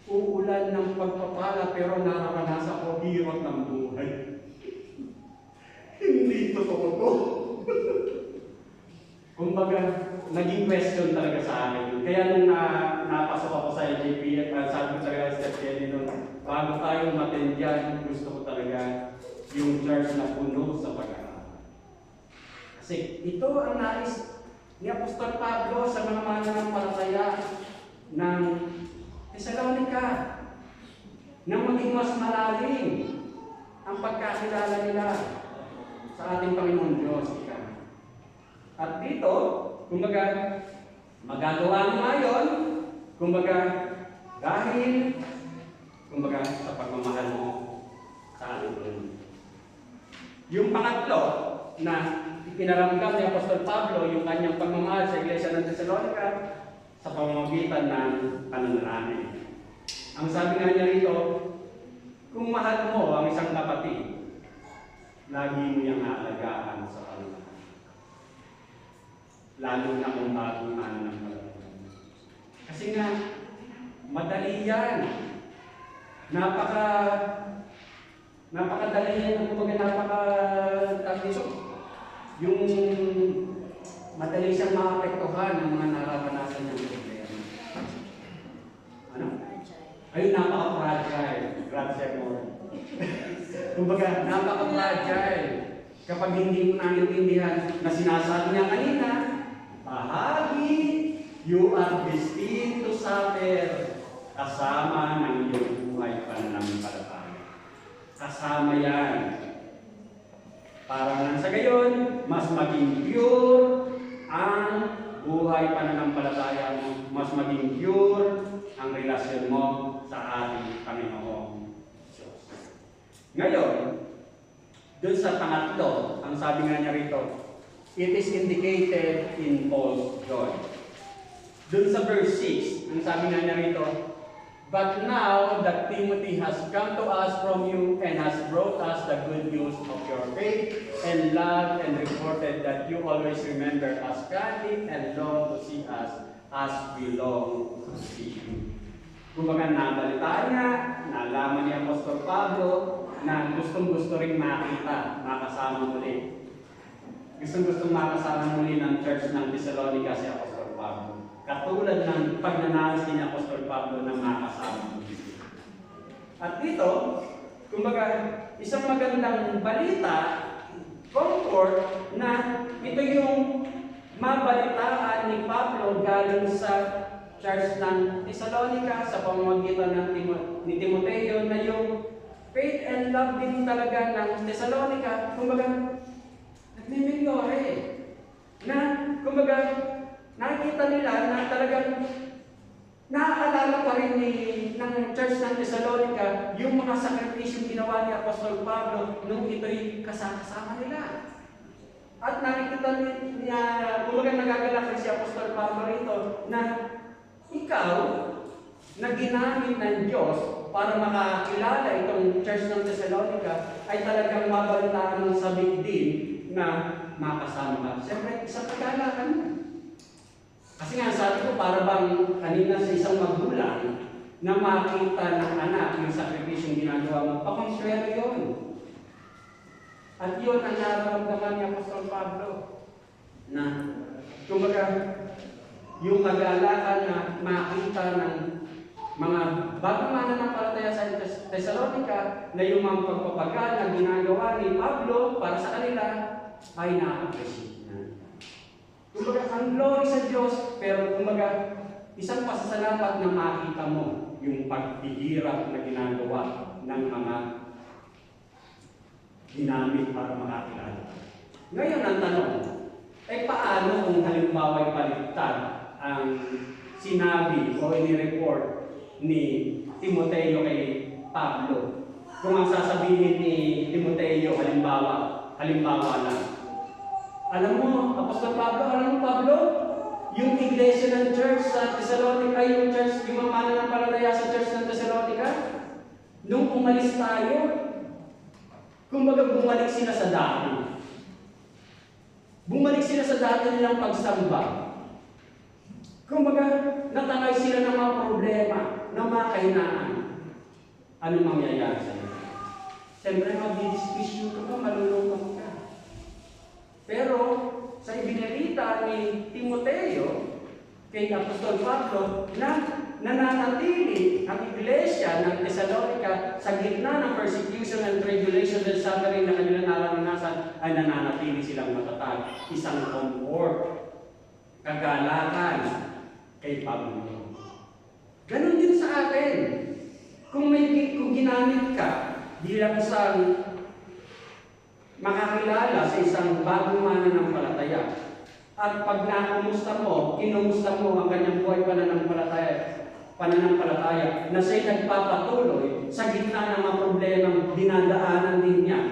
B: uulan ng pagpapala pero nararanasan ko hirap ng buhay. Hindi totoo to. Kumbaga, naging question talaga sa akin. Kaya nung napasok ako sa LJP, sabi ko talaga sa Step Kelly nun, bago tayo matin dyan, gusto ko talaga yung church na puno sa pag-aaral. Kasi ito ang nais ni Apostol Pablo sa mga mananampalataya ng Thessalonica na maging mas malalim ang pagkakilala nila sa ating Panginoon Diyos. At dito, kumbaga, magagawa mo ngayon, kumbaga, dahil, kumbaga, sa pagmamahal mo sa ating Panginoon. Yung pangatlo, na ipinaramdam ni Apostol Pablo yung kanyang pagmamahal sa iglesia ng Thessalonica sa pamamagitan ng pananalangin. Ang sabi nga niya rito, kung mahal mo ang isang kapatid, lagi mo niyang aalagaan sa pananalangin. lalo na kung bagong mananampalataya. Kasi nga, madali yan. Napakadali yan, yung madali siyang maapektuhan ng mga nararanasan niyang problema. Ano? Ay, napaka-fragile. Grazie mo. Kumbaga, napaka-fragile. Kapag hindi mo naintindihan na sinasabi niya kanina, bahagi, you are destined to suffer kasama ng iyong buhay pananampalataya. Kasama yan. Para nang sa gayon, mas maging pure ang buhay pananampalataya mo, mas maging pure ang relasyon mo sa ating Panginoong Diyos. Ngayon, dun sa pangatlo, ang sabi nga niya rito, it is indicated in Paul's joy. Dun sa verse 6, ang sabi nga niya rito, but now that Timothy has come to us from you and has brought us the good news of your faith and love and reported that you always remember us kindly and long to see us as we long to see you. Kumbaga nabalitaan niya, nalaman ni Apostol Pablo na gustong-gusto rin makasama muli. Gustong-gusto makasama muli ng church ng Thessalonica si Apostol Pablo. Katulad ng pagnanais ni Apostol Pablo na makasama muli. At dito, kumbaga, isang magandang balita, comfort, na ito yung mabalitaan ni Pablo galing sa church ng Thessalonica sa pamamagitan ng ni Timoteo na yung faith and love din talaga ng Thessalonica, kumbaga, nagmimilyore. Na, kumbaga, nakikita nila na talagang naaalala pa rin ng church ng Thessalonica yung mga sakripisyong ginawa ni Apostol Pablo nung ito'y kasama nila. At nakikita niya, kumbaga nagagalak si Apostol Pablo rito na ikaw na ginamit ng Diyos para makakilala itong church ng Thessalonica ay talagang mabalitaan ng sabik din na makasama ka. Siyempre, isang kagalakan mo. Kasi nga sabi ko, para bang kanina sa isang magulang na makita ng anak yung sakripisyong ginagawa mo, pakonswero yun. At yun ang nararamdaman ni Apostol Pablo na, kumbaga, yung kagalakan na makita ng mga bagong mananampalataya sa Thessalonica na yung mga pagpapagal na ginagawa ni Pablo para sa kanila ay na-appreciate na. Kumbaga, ang glory sa Diyos, pero kumbaga, isang pasasalamat na makita mo yung paghihirap na ginagawa ng mga ginamit para makakilala. Ngayon ang tanong, paano kung halimbawa ay paligtad ang sinabi o ini-report ni Timoteo kay Pablo? Kung ang sasabihin ni Timoteo, halimbawa lang. Alam mo, Apostol Pablo, yung iglesia ng church sa Thessalonica, yung mga mananampalataya sa church ng Thessalonica, nung umalis tayo, kumbaga bumalik sila sa dati. Bumalik sila sa dati nilang pagsamba. Kumbaga, natangay sila ng mga problema, ng mga kahinaan. Anong mangyayari sa iyo? Siyempre, mag-dismiss ka, malulungkot ka. Pero, sa ibinalita ni Timoteo, kay Apostol Pablo, na nananatili ang iglesia ng Thessalonica sa gitna ng persecution and tribulation and suffering na kanilang naranasan, ay nananatili silang matatag. Isang comfort, kagalakan kay Pablo. Ganon din sa atin. Kung ginamit ka bilang isang makakilala sa isang bagong mananampalataya, at pag kinumusta mo ang kanyang buhay pananampalataya na siya'y nagpapatuloy sa gitna ng mga problemang dinadaanan din niya,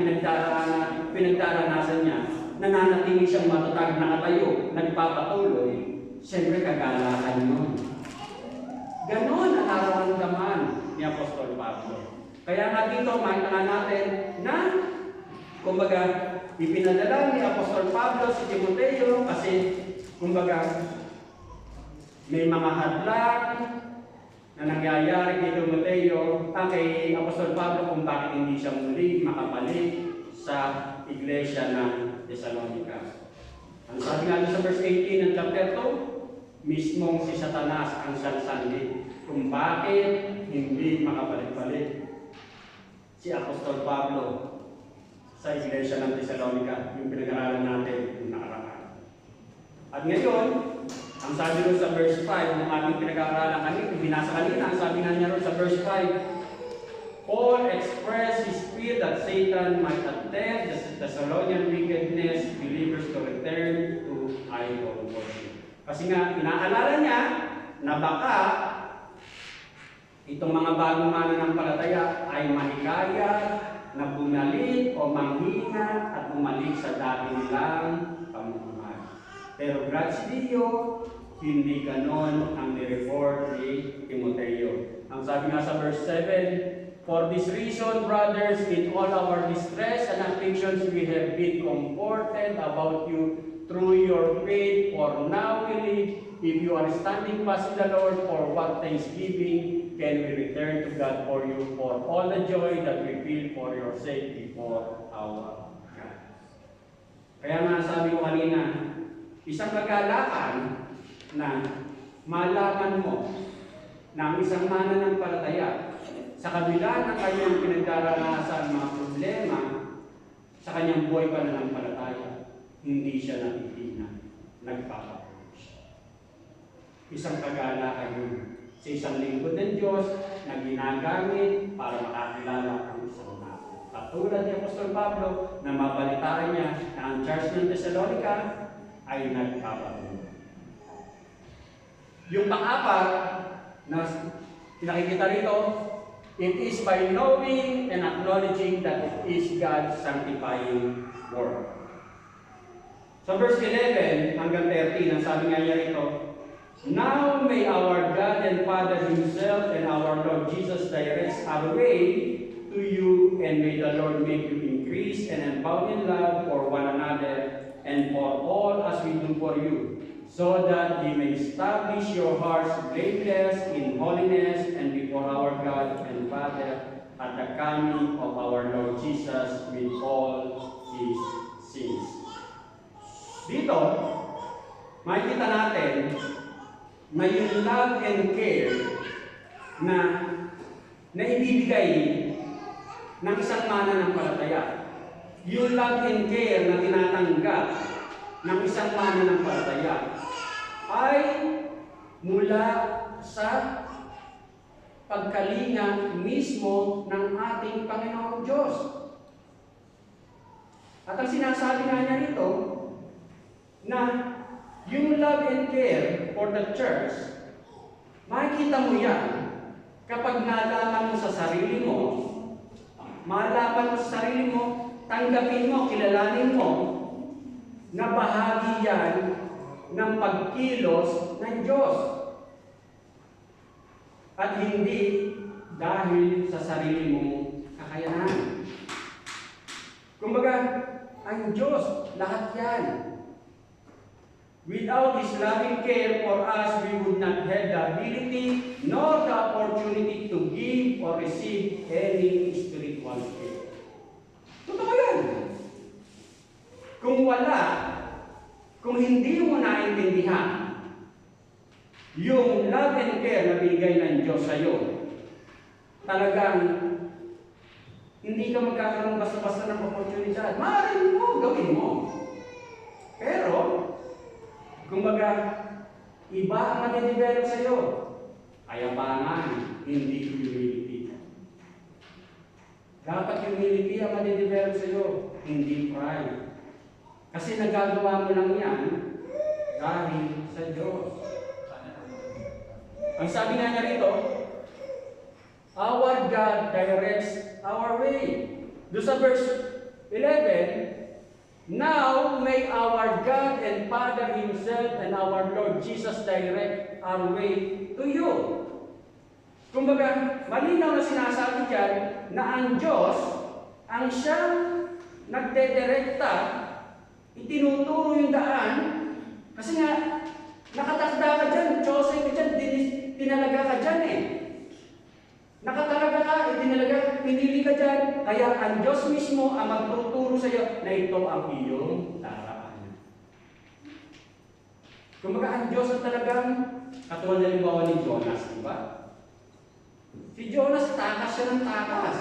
B: pinagdaranasan niya, nananatili siyang matatag na katayo, nagpapatuloy, siyempre kagalakan yun. Ganon ang nararamdaman ni Apostol Pablo. Kaya nga dito, makita natin na kumbaga, ipinadala ni Apostol Pablo si Timoteo kasi Kumbaga, may mga hadlang na nangyayari kay Timoteo, kay Apostol Pablo kung bakit hindi siya muli makabalik sa iglesia ng Thessalonica. Ang sabi nga sa verse 18 ng chapter 2, mismong si Satanas ang sansanli kung bakit hindi makabalik-balik si Apostol Pablo sa iglesia ng Thessalonica, yung pinag-aralan natin yung nakaraan. At ngayon, ang sabi doon sa verse 5 ng ating pinag-aaralan kanina, binasa kanina, ang sabi nga niya doon sa verse 5, Paul expressed his fear that Satan might attempt the Thessalonian wickedness believers to return to idol worship. Kasi nga, inaalala niya na baka itong mga bagong mananampalataya ay mahikaya na bumalik o manghina at bumalik sa dati nilang pamumuhay. Pero grads Dio, hindi ganon ang ni-report ni Timoteo. Ang sabi nga sa verse 7, For this reason, brothers, in all our distress and afflictions, we have been comforted about you through your faith. For now we live, if you are standing fast in the Lord, for what thanksgiving can we return to God for you, for all the joy that we feel for your sake before our God. Kaya nga sabi ko kanina, isang kagalakan na malaman mo na ang isang mananampalataya sa kabila ng kanyang pinagdaranasan mga problema sa kanyang buhay pananampalataya, hindi siya natitina, nagpapatuloy siya. Isang kagalakan yun sa isang lingkod ng Diyos na ginagamit para makakilala ang isang tao. Katulad ni Apostol Pablo na mabalitaan niya na ang church ng Thessalonica ay nagpapatuloy. Yung pang-apat na pinakikita rito, it is by knowing and acknowledging that it is God's sanctifying work. Sa verse 11 hanggang 13, ang sabi nga niya rito, Now may our God and Father Himself and our Lord Jesus direct our way to you, and may the Lord make you increase and abound in love for one another and for all as we do for you, so that He may establish your hearts blameless in holiness and before our God and Father at the coming of our Lord Jesus with all His sins. Dito, makikita natin na yung love and care na ibibigay ng isang mananampalataya. Yung love and care na tinatanggap ng isang mananampalataya ay mula sa pagkalinga mismo ng ating Panginoong Diyos. At ang sinasabi nga niya rito, na yung love and care for the church, makikita mo yan kapag nalaman mo sa sarili mo, malaman mo sa sarili mo, tanggapin mo, kilalanin mo, na bahagi yan ng pagkilos ng Diyos. At hindi dahil sa sarili mong kakayahan. Kumbaga, ang Diyos, lahat yan. Without His loving care for us, we would not have the ability nor the opportunity to give or receive any spiritual care. Totoo yan. Kung hindi mo naintindihan yung love and care na binigay ng Diyos sa iyo, talagang hindi ka magkakaroon basta-basta ng oportunidad. Maaaring mo, gawin mo. Pero, kumbaga, iba ang madidevelop sa iyo. Kayabangan, hindi humility. Dapat humility ang madidevelop sa iyo, hindi pride. Kasi nagagawa mo lang yan dahil sa Diyos. Ang sabi nga niya rito, our God directs our way. Doon sa verse 11, Now may our God and Father Himself and our Lord Jesus direct our way to you. Kumbaga, malinaw na sinasabi dyan na ang Diyos ang siyang nagdedirekta, itinuturo yung daan Kasi nga, nakatakda ka dyan, chosen ka dyan, tinalaga ka dyan eh. Nakatalaga ka, dinalaga, pinili ka dyan, kaya ang Diyos mismo ang magtuturo sa iyo na ito ang iyong daraanan. Kumbaga ang Diyos ang talagang katulad na limbawa ni Jonas, di ba? Si Jonas, takas siya ng takas.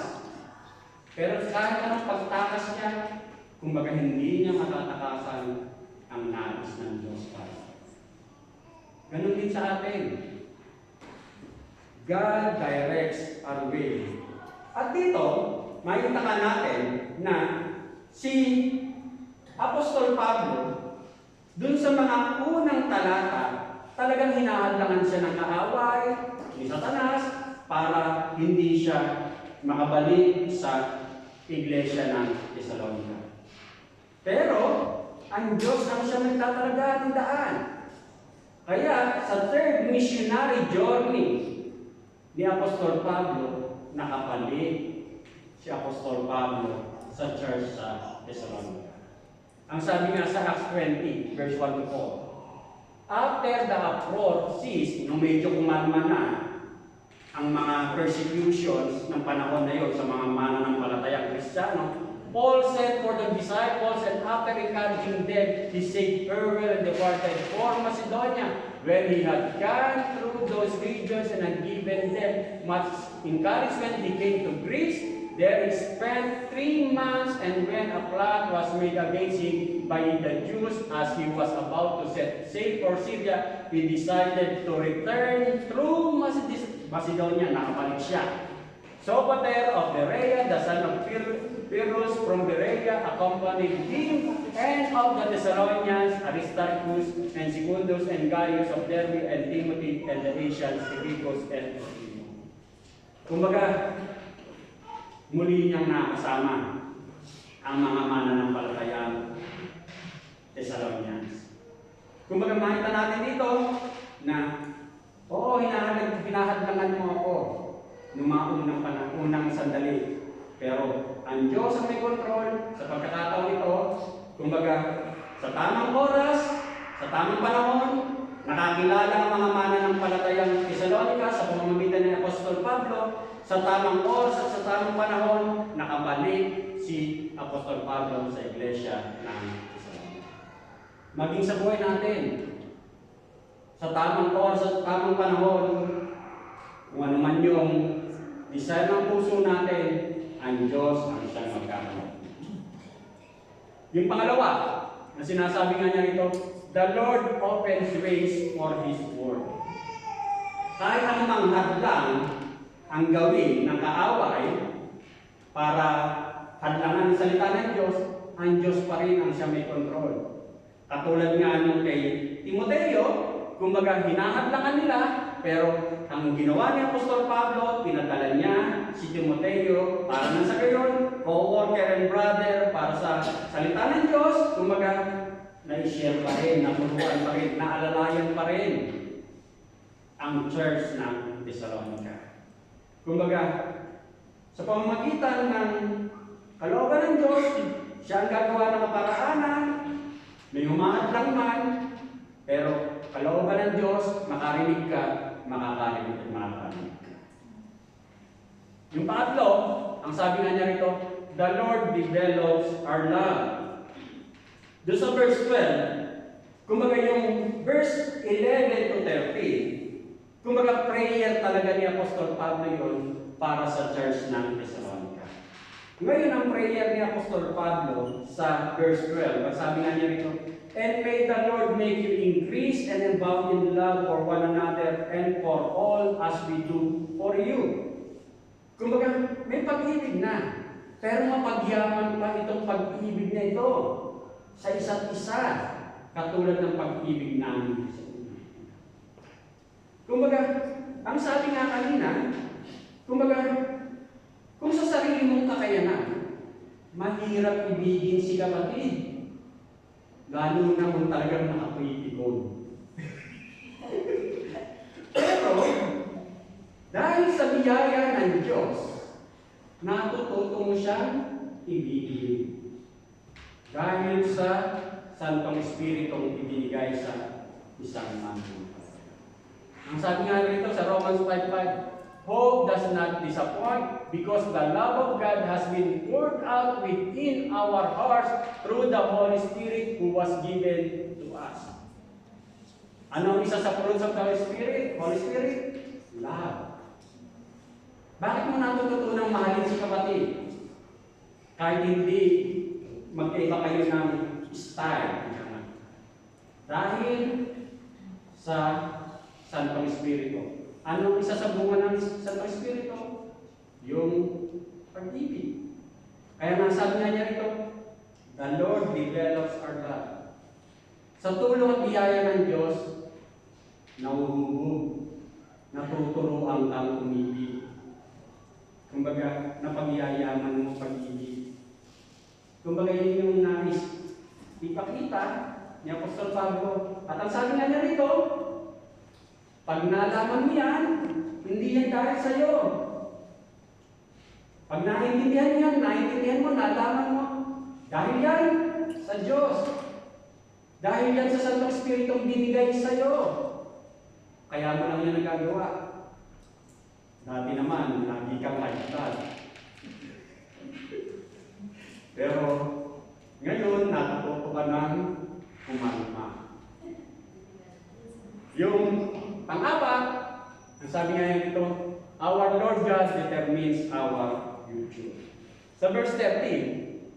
B: Pero kahit anong pagtakas niya, kumbaga hindi niya matatakasan ang nais ng Diyos para. Ganun din sa atin. God directs our way. At dito, makikita ka natin na si Apostol Pablo, dun sa mga unang talata, talagang hinahadlangan siya ng kaaway ni Satanas para hindi siya makabalik sa iglesia ng Thessalonica. Pero, ang Diyos ang siya nagtatalaga ng daan. Kaya, sa third missionary journey ni Apostol Pablo, nakabalik si Apostol Pablo sa church sa Thessalonica. Ang sabi nga sa Acts 20, verse 1 to 4, after the uproar ceased, nung medyo kumalma na ang mga persecutions ng panahon na yun sa mga mananampalatayang Kristiyano, Paul sent for the disciples, and after encouraging them, he said farewell and departed for Macedonia. When he had gone through those regions and had given them much encouragement, he came to Greece. There he spent 3 months, and when a plot was made against him by the Jews as he was about to set sail for Syria, he decided to return through Macedonia. Nakabalik siya. Sopater of Berea, the son of Pyrrhus from Berea, accompanied him, and of the Thessalonians, Aristarchus and Secundus and Gaius of Derbe and Timothy and the Asians, Tychicus and Trophimus. Kumbaga, muli niyang nakasama ang mga mananampalatayang Thessalonians. Kumbaga, makita natin dito na, oo, hinahadlangan mo ako noong mga unang sandali. Pero ang Diyos ang may kontrol sa pagkakataon ito. Kumbaga, sa tamang oras, sa tamang panahon, nakakilala ang mga mananampalatayang Thessalonica sa pamamagitan ni Apostol Pablo. Sa tamang oras at sa tamang panahon, nakabalik si Apostol Pablo sa iglesia ng Thessalonica. Maging sa buhay natin, sa tamang oras at tamang panahon, kung ano man yung desire ng puso natin, ang Diyos ang siyang magkakalap. Yung pangalawa, na sinasabi nga niya rito, the Lord opens ways for His word. Kahit anumang hadlang ang gawin ng kaaway para hadlangan ang salita ng Diyos, ang Diyos pa rin ang siya may kontrol. Katulad nga nung kay Timoteo, kumbaga hinahadlangan nila, pero ang ginawa ni Apostol Pablo, pinadala niya si Timoteo para nang sa gayon, co-worker and brother para sa salita ng Diyos, kumbaga na-share pa rin, naturuan pa rin, naalalayan pa rin ang church ng Thessalonica. Kumbaga, sa pamamagitan ng kalooban ng Diyos, siya ang gagawa ng kaparaanan, may humahadlang man, pero kalooban ng Diyos, makarinig ka, makakarinig at makakarinig ka. Yung pangatlo, ang sabi nga niya rito, the Lord develops our love. Doon sa verse 12, kumbaga yung verse 11 to 13, kumbaga prayer talaga ni Apostol Pablo yun para sa church ng Thessalonica. Ngayon ang prayer ni Apostol Pablo sa verse 12, ang sabi nga niya rito, and may the Lord make you increase and abound in love for one another and for all as we do for you. Kumbaga, may pag-ibig na. Pero mapagyaman pa itong pag-ibig na ito sa isa't isa, katulad ng pag-ibig namin sa inyo. Kumbaga, ang sabi nga kanina, kumbaga, kung sa sarili mong kakayanan, mahirap ibigin si kapatid. Lalo na kung talagang nakapritikon. Pero, dahil sa biyaya ng Diyos, natututo mo siyang ibigin. Dahil sa Santong Espiritong ibinigay sa isang mananampalataya. Ang sabi nga rito sa Romans 5:5, hope does not disappoint because the love of God has been poured out within our hearts through the Holy Spirit who was given to us. Ano ang isa sa fruits of the Holy Spirit? Holy Spirit? Love. Bakit mo natututunang mahalin si kapatid? Kahit hindi magkaiba kayo ng style. Dahil sa Santong Espiritu. Ano isa sa bunga ng Santong Espiritu? Yung pag-ibig. Kaya nasabi nga niya rito, the Lord develops our love. Sa tulong at biyaya ng Diyos, nahuhubog, natuturuan kang umibig. Kumbaga, napagyayaman mo pag-ibig. Kumbaga, yun yung nais ipakita ni Apostol Pablo. At ang sabi nga niya rito, pag nalaman mo yan, hindi yan dahil sa iyo. Pag naintindihan yan, naintindihan mo, nalaman mo, dahil yan sa Diyos. Dahil yan sa Santong Espiritong binigay sa iyo. Kaya mo lang yan nagagawa. Dati naman, lagi kang lifestyle. Pero, ngayon, natututo ka ng kumalma. Yung pang-apat, ang sabi nga dito, our Lord God determines our future. Sa verse 13,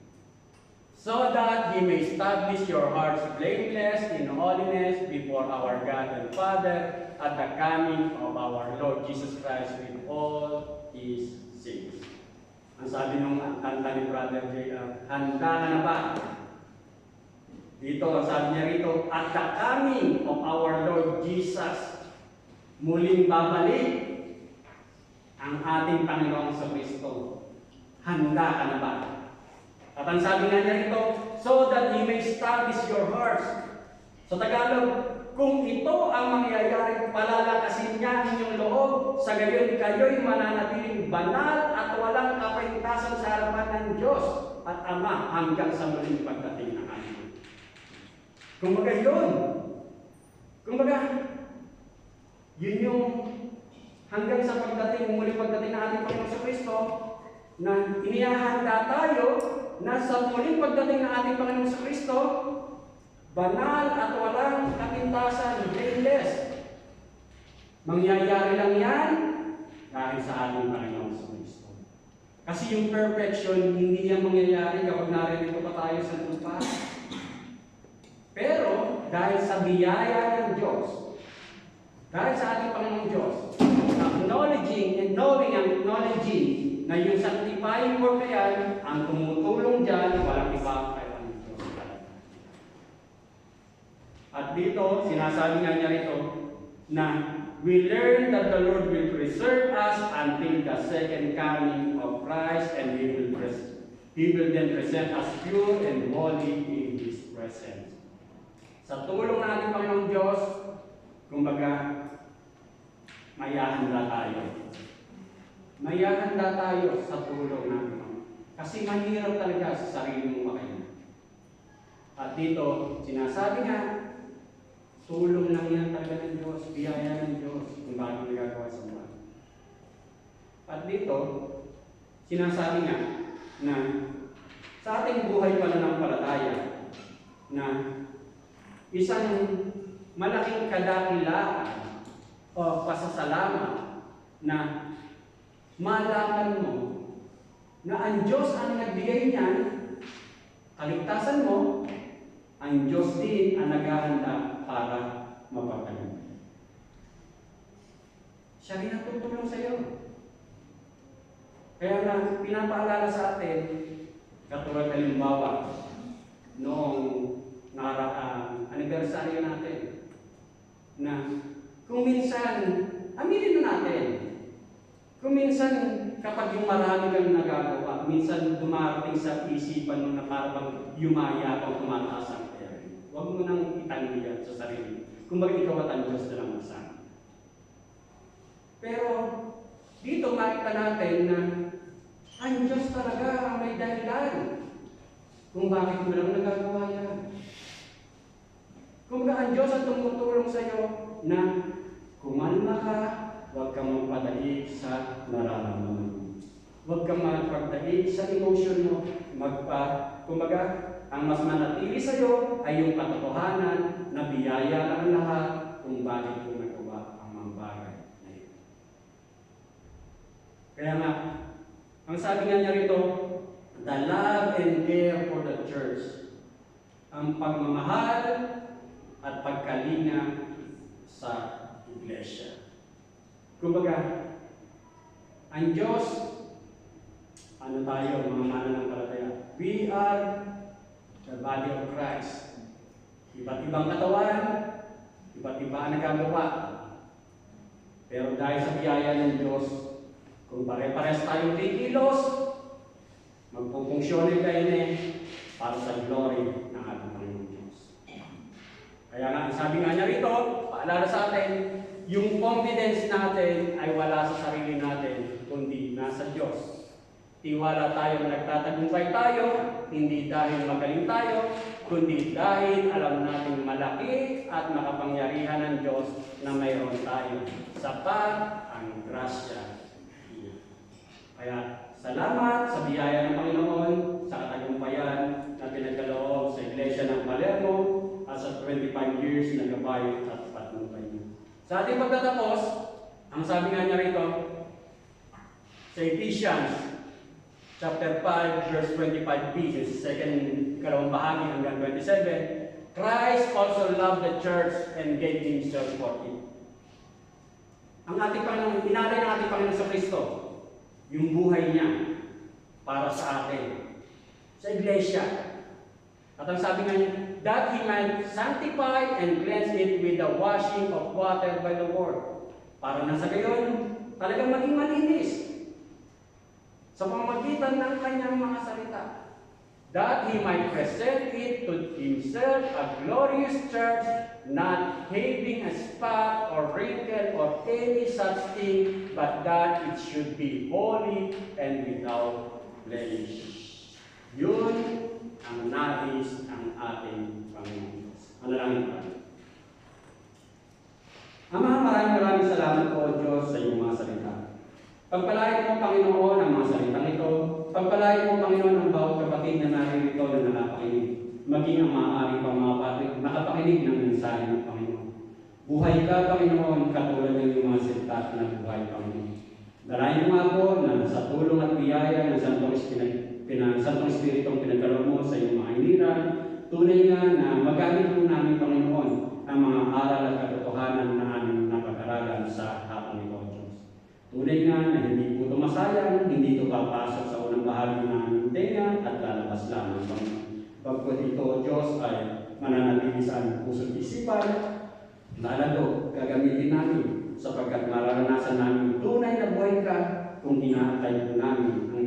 B: so that He may establish your hearts blameless in holiness before our God and Father at the coming of our Lord Jesus Christ with all His saints. Ang sabi nung kanta ni Brother J.R., handa ka na ba? Dito, ang sabi niya rito, at the coming of our Lord Jesus, muling babalik ang ating Panginoong sa Kristo. Handa ka na ba? At ang sabi nga niya rito, so that He may establish your hearts. Sa Tagalog, kung ito ang mangyayari, palalakasin niya ang inyong loob, sa gayon kayo'y mananatiling banal at walang kapintasan sa harapan ng Diyos at Ama hanggang sa muling pagdating ng atin. Kumbaga yun. Kumbaga, yun yung hanggang sa pagdating, muling pagdating ng ating Panginoon sa Kristo, na inihahanda tayo na sa muling pagdating ng ating Panginoon sa Kristo, banal at walang kapintasan, blameless. Mangyayari lang yan dahil sa ating Panginoon sa Kristo. Kasi yung perfection, hindi yan mangyayari kapag naririto pa tayo sa lupa. Pero, dahil sa biyaya ng Diyos, dahil sa ating Panginoong Diyos, acknowledging and knowing and acknowledging na yung sanctifying work na yan, ang tumutulong dyan, walang iba kay ang Diyos. At dito, sinasabi nga niya rito, na we learn that the Lord will preserve us until the second coming of Christ, and He will then present us pure and holy in His presence. Sa tulong ng ating Panginoong Diyos, kumbaga, mayahanda tayo. Mayahanda tayo sa tulong natin. Kasi mahirap talaga sa sarili mong makain. At dito, sinasabi nga, tulong lang yan talaga ng Diyos, biyaya ng Diyos, kung bakit nagagawa sa buwan. At dito, sinasabi nga, na sa ating buhay pananampalataya, na isang malaking kadakilaan o pasasalamat na malaman mo na ang Diyos ang nagbigay niyan, kaligtasan mo, ang Diyos din ang naghahanda para mapagtagumpayan. Siya rin ang tutulong sa iyo. Kaya nga, pinapaalala sa atin, katulad halimbawa, noong nakaraang anibersaryo natin, na kung minsan, aminin na natin, kung minsan kapag yung marami kang nagagawa, minsan dumarating sa isipan mo na parang yumaya o tumataas ang pera. Huwag mo nang itanggi yan sa sarili. Kung bakit ikaw at ang Diyos na lang masama. Pero dito makita natin na ang Diyos talaga ang may dahilan kung bakit mo lang nagagawa yan. Kung ang Diyos ang tumutulong sa iyo na kumalma ka, huwag kang magpadaig sa nararamdaman mo. Huwag kang magpadaig sa emotion mo. Kumbaga, ang mas manatili sa iyo ay yung katotohanan na biyaya ng lahat kung bakit mo nagawa ang mga bagay na ito. Kaya nga, ang sabi nga niya rito, the love and care for the church, ang pagmamahal at pagkalinga sa iglesia. Kumbaga, ang Diyos, ano tayo, mga mananampalataya? We are the body of Christ. Iba't ibang katawan, iba't iba ang nagagawa. Pero dahil sa biyaya ng Diyos, kung pare-pares tayong kikilos, magpupunksyonin kayo para sa glory ng ating Panginoon Diyos. Kaya nga, sabi nga niya rito, paalala sa atin, yung confidence natin ay wala sa sarili natin, kundi nasa Diyos. Tiwala tayo na nagtatagumpay tayo, hindi dahil magaling tayo, kundi dahil alam natin malaki at makapangyarihan ng Diyos na mayroon tayo. Sapat ang grasya. Kaya salamat sa biyaya ng Panginoon sa katagumpayan na pinagkaloob sa Iglesia ng Palermo at sa 25 years na gabay at patnubay niyo. Sa ating pagtatapos, ang sabi nga niya rito sa Ephesians chapter 5 verse 25b, second kalawang bahagi hanggang 27, Christ also loved the church and gave himself for it. Ang ating Panginoon, inalay ng ating Panginoon sa Kristo yung buhay niya para sa atin, sa iglesia. At ang sabi nga niya, that He might sanctify and cleanse it with the washing of water by the word. Para na sa gayon, talagang maging malinis sa pamamagitan ng kanyang mga salita. That He might present it to Himself a glorious church, not having a spot or wrinkle or any such thing, but that it should be holy and without blemish. Yun ang nais ng ating Panginoon. Manalangin tayo. Ama, maraming salamat po, Diyos, sa iyong mga salita. Pagpalain mo, Panginoon, ang mga salitang ito. Pagpalain mo, Panginoon, ang bawat kapatid na naririto na nakapakinig. Maging ang maaari pang mga kapatid nakapakinig ng mensahe ng Panginoon. Buhay ka, Panginoon, katulad ng iyong mga salita na buhay, Panginoon. Dalayan mo nga po na sa tulong at biyaya ng Santong Espiritong pinagkaloob mo sa iyong mga iniran, tunay nga na magamit mo namin, Panginoon, ang mga aral at katotohanan na aming napag-aralan sa hapon ito, Diyos. Tunay nga na hindi po ito masayang, hindi ito papasok sa unang bahagi ng aming tenga at lalabas lamang, Panginoon. Pagkat ito, Diyos, ay mananatili sa aming puso't isipan, lalo gagamitin namin sapagkat mararanasan namin tunay na buhay ka kung inaantay po namin ang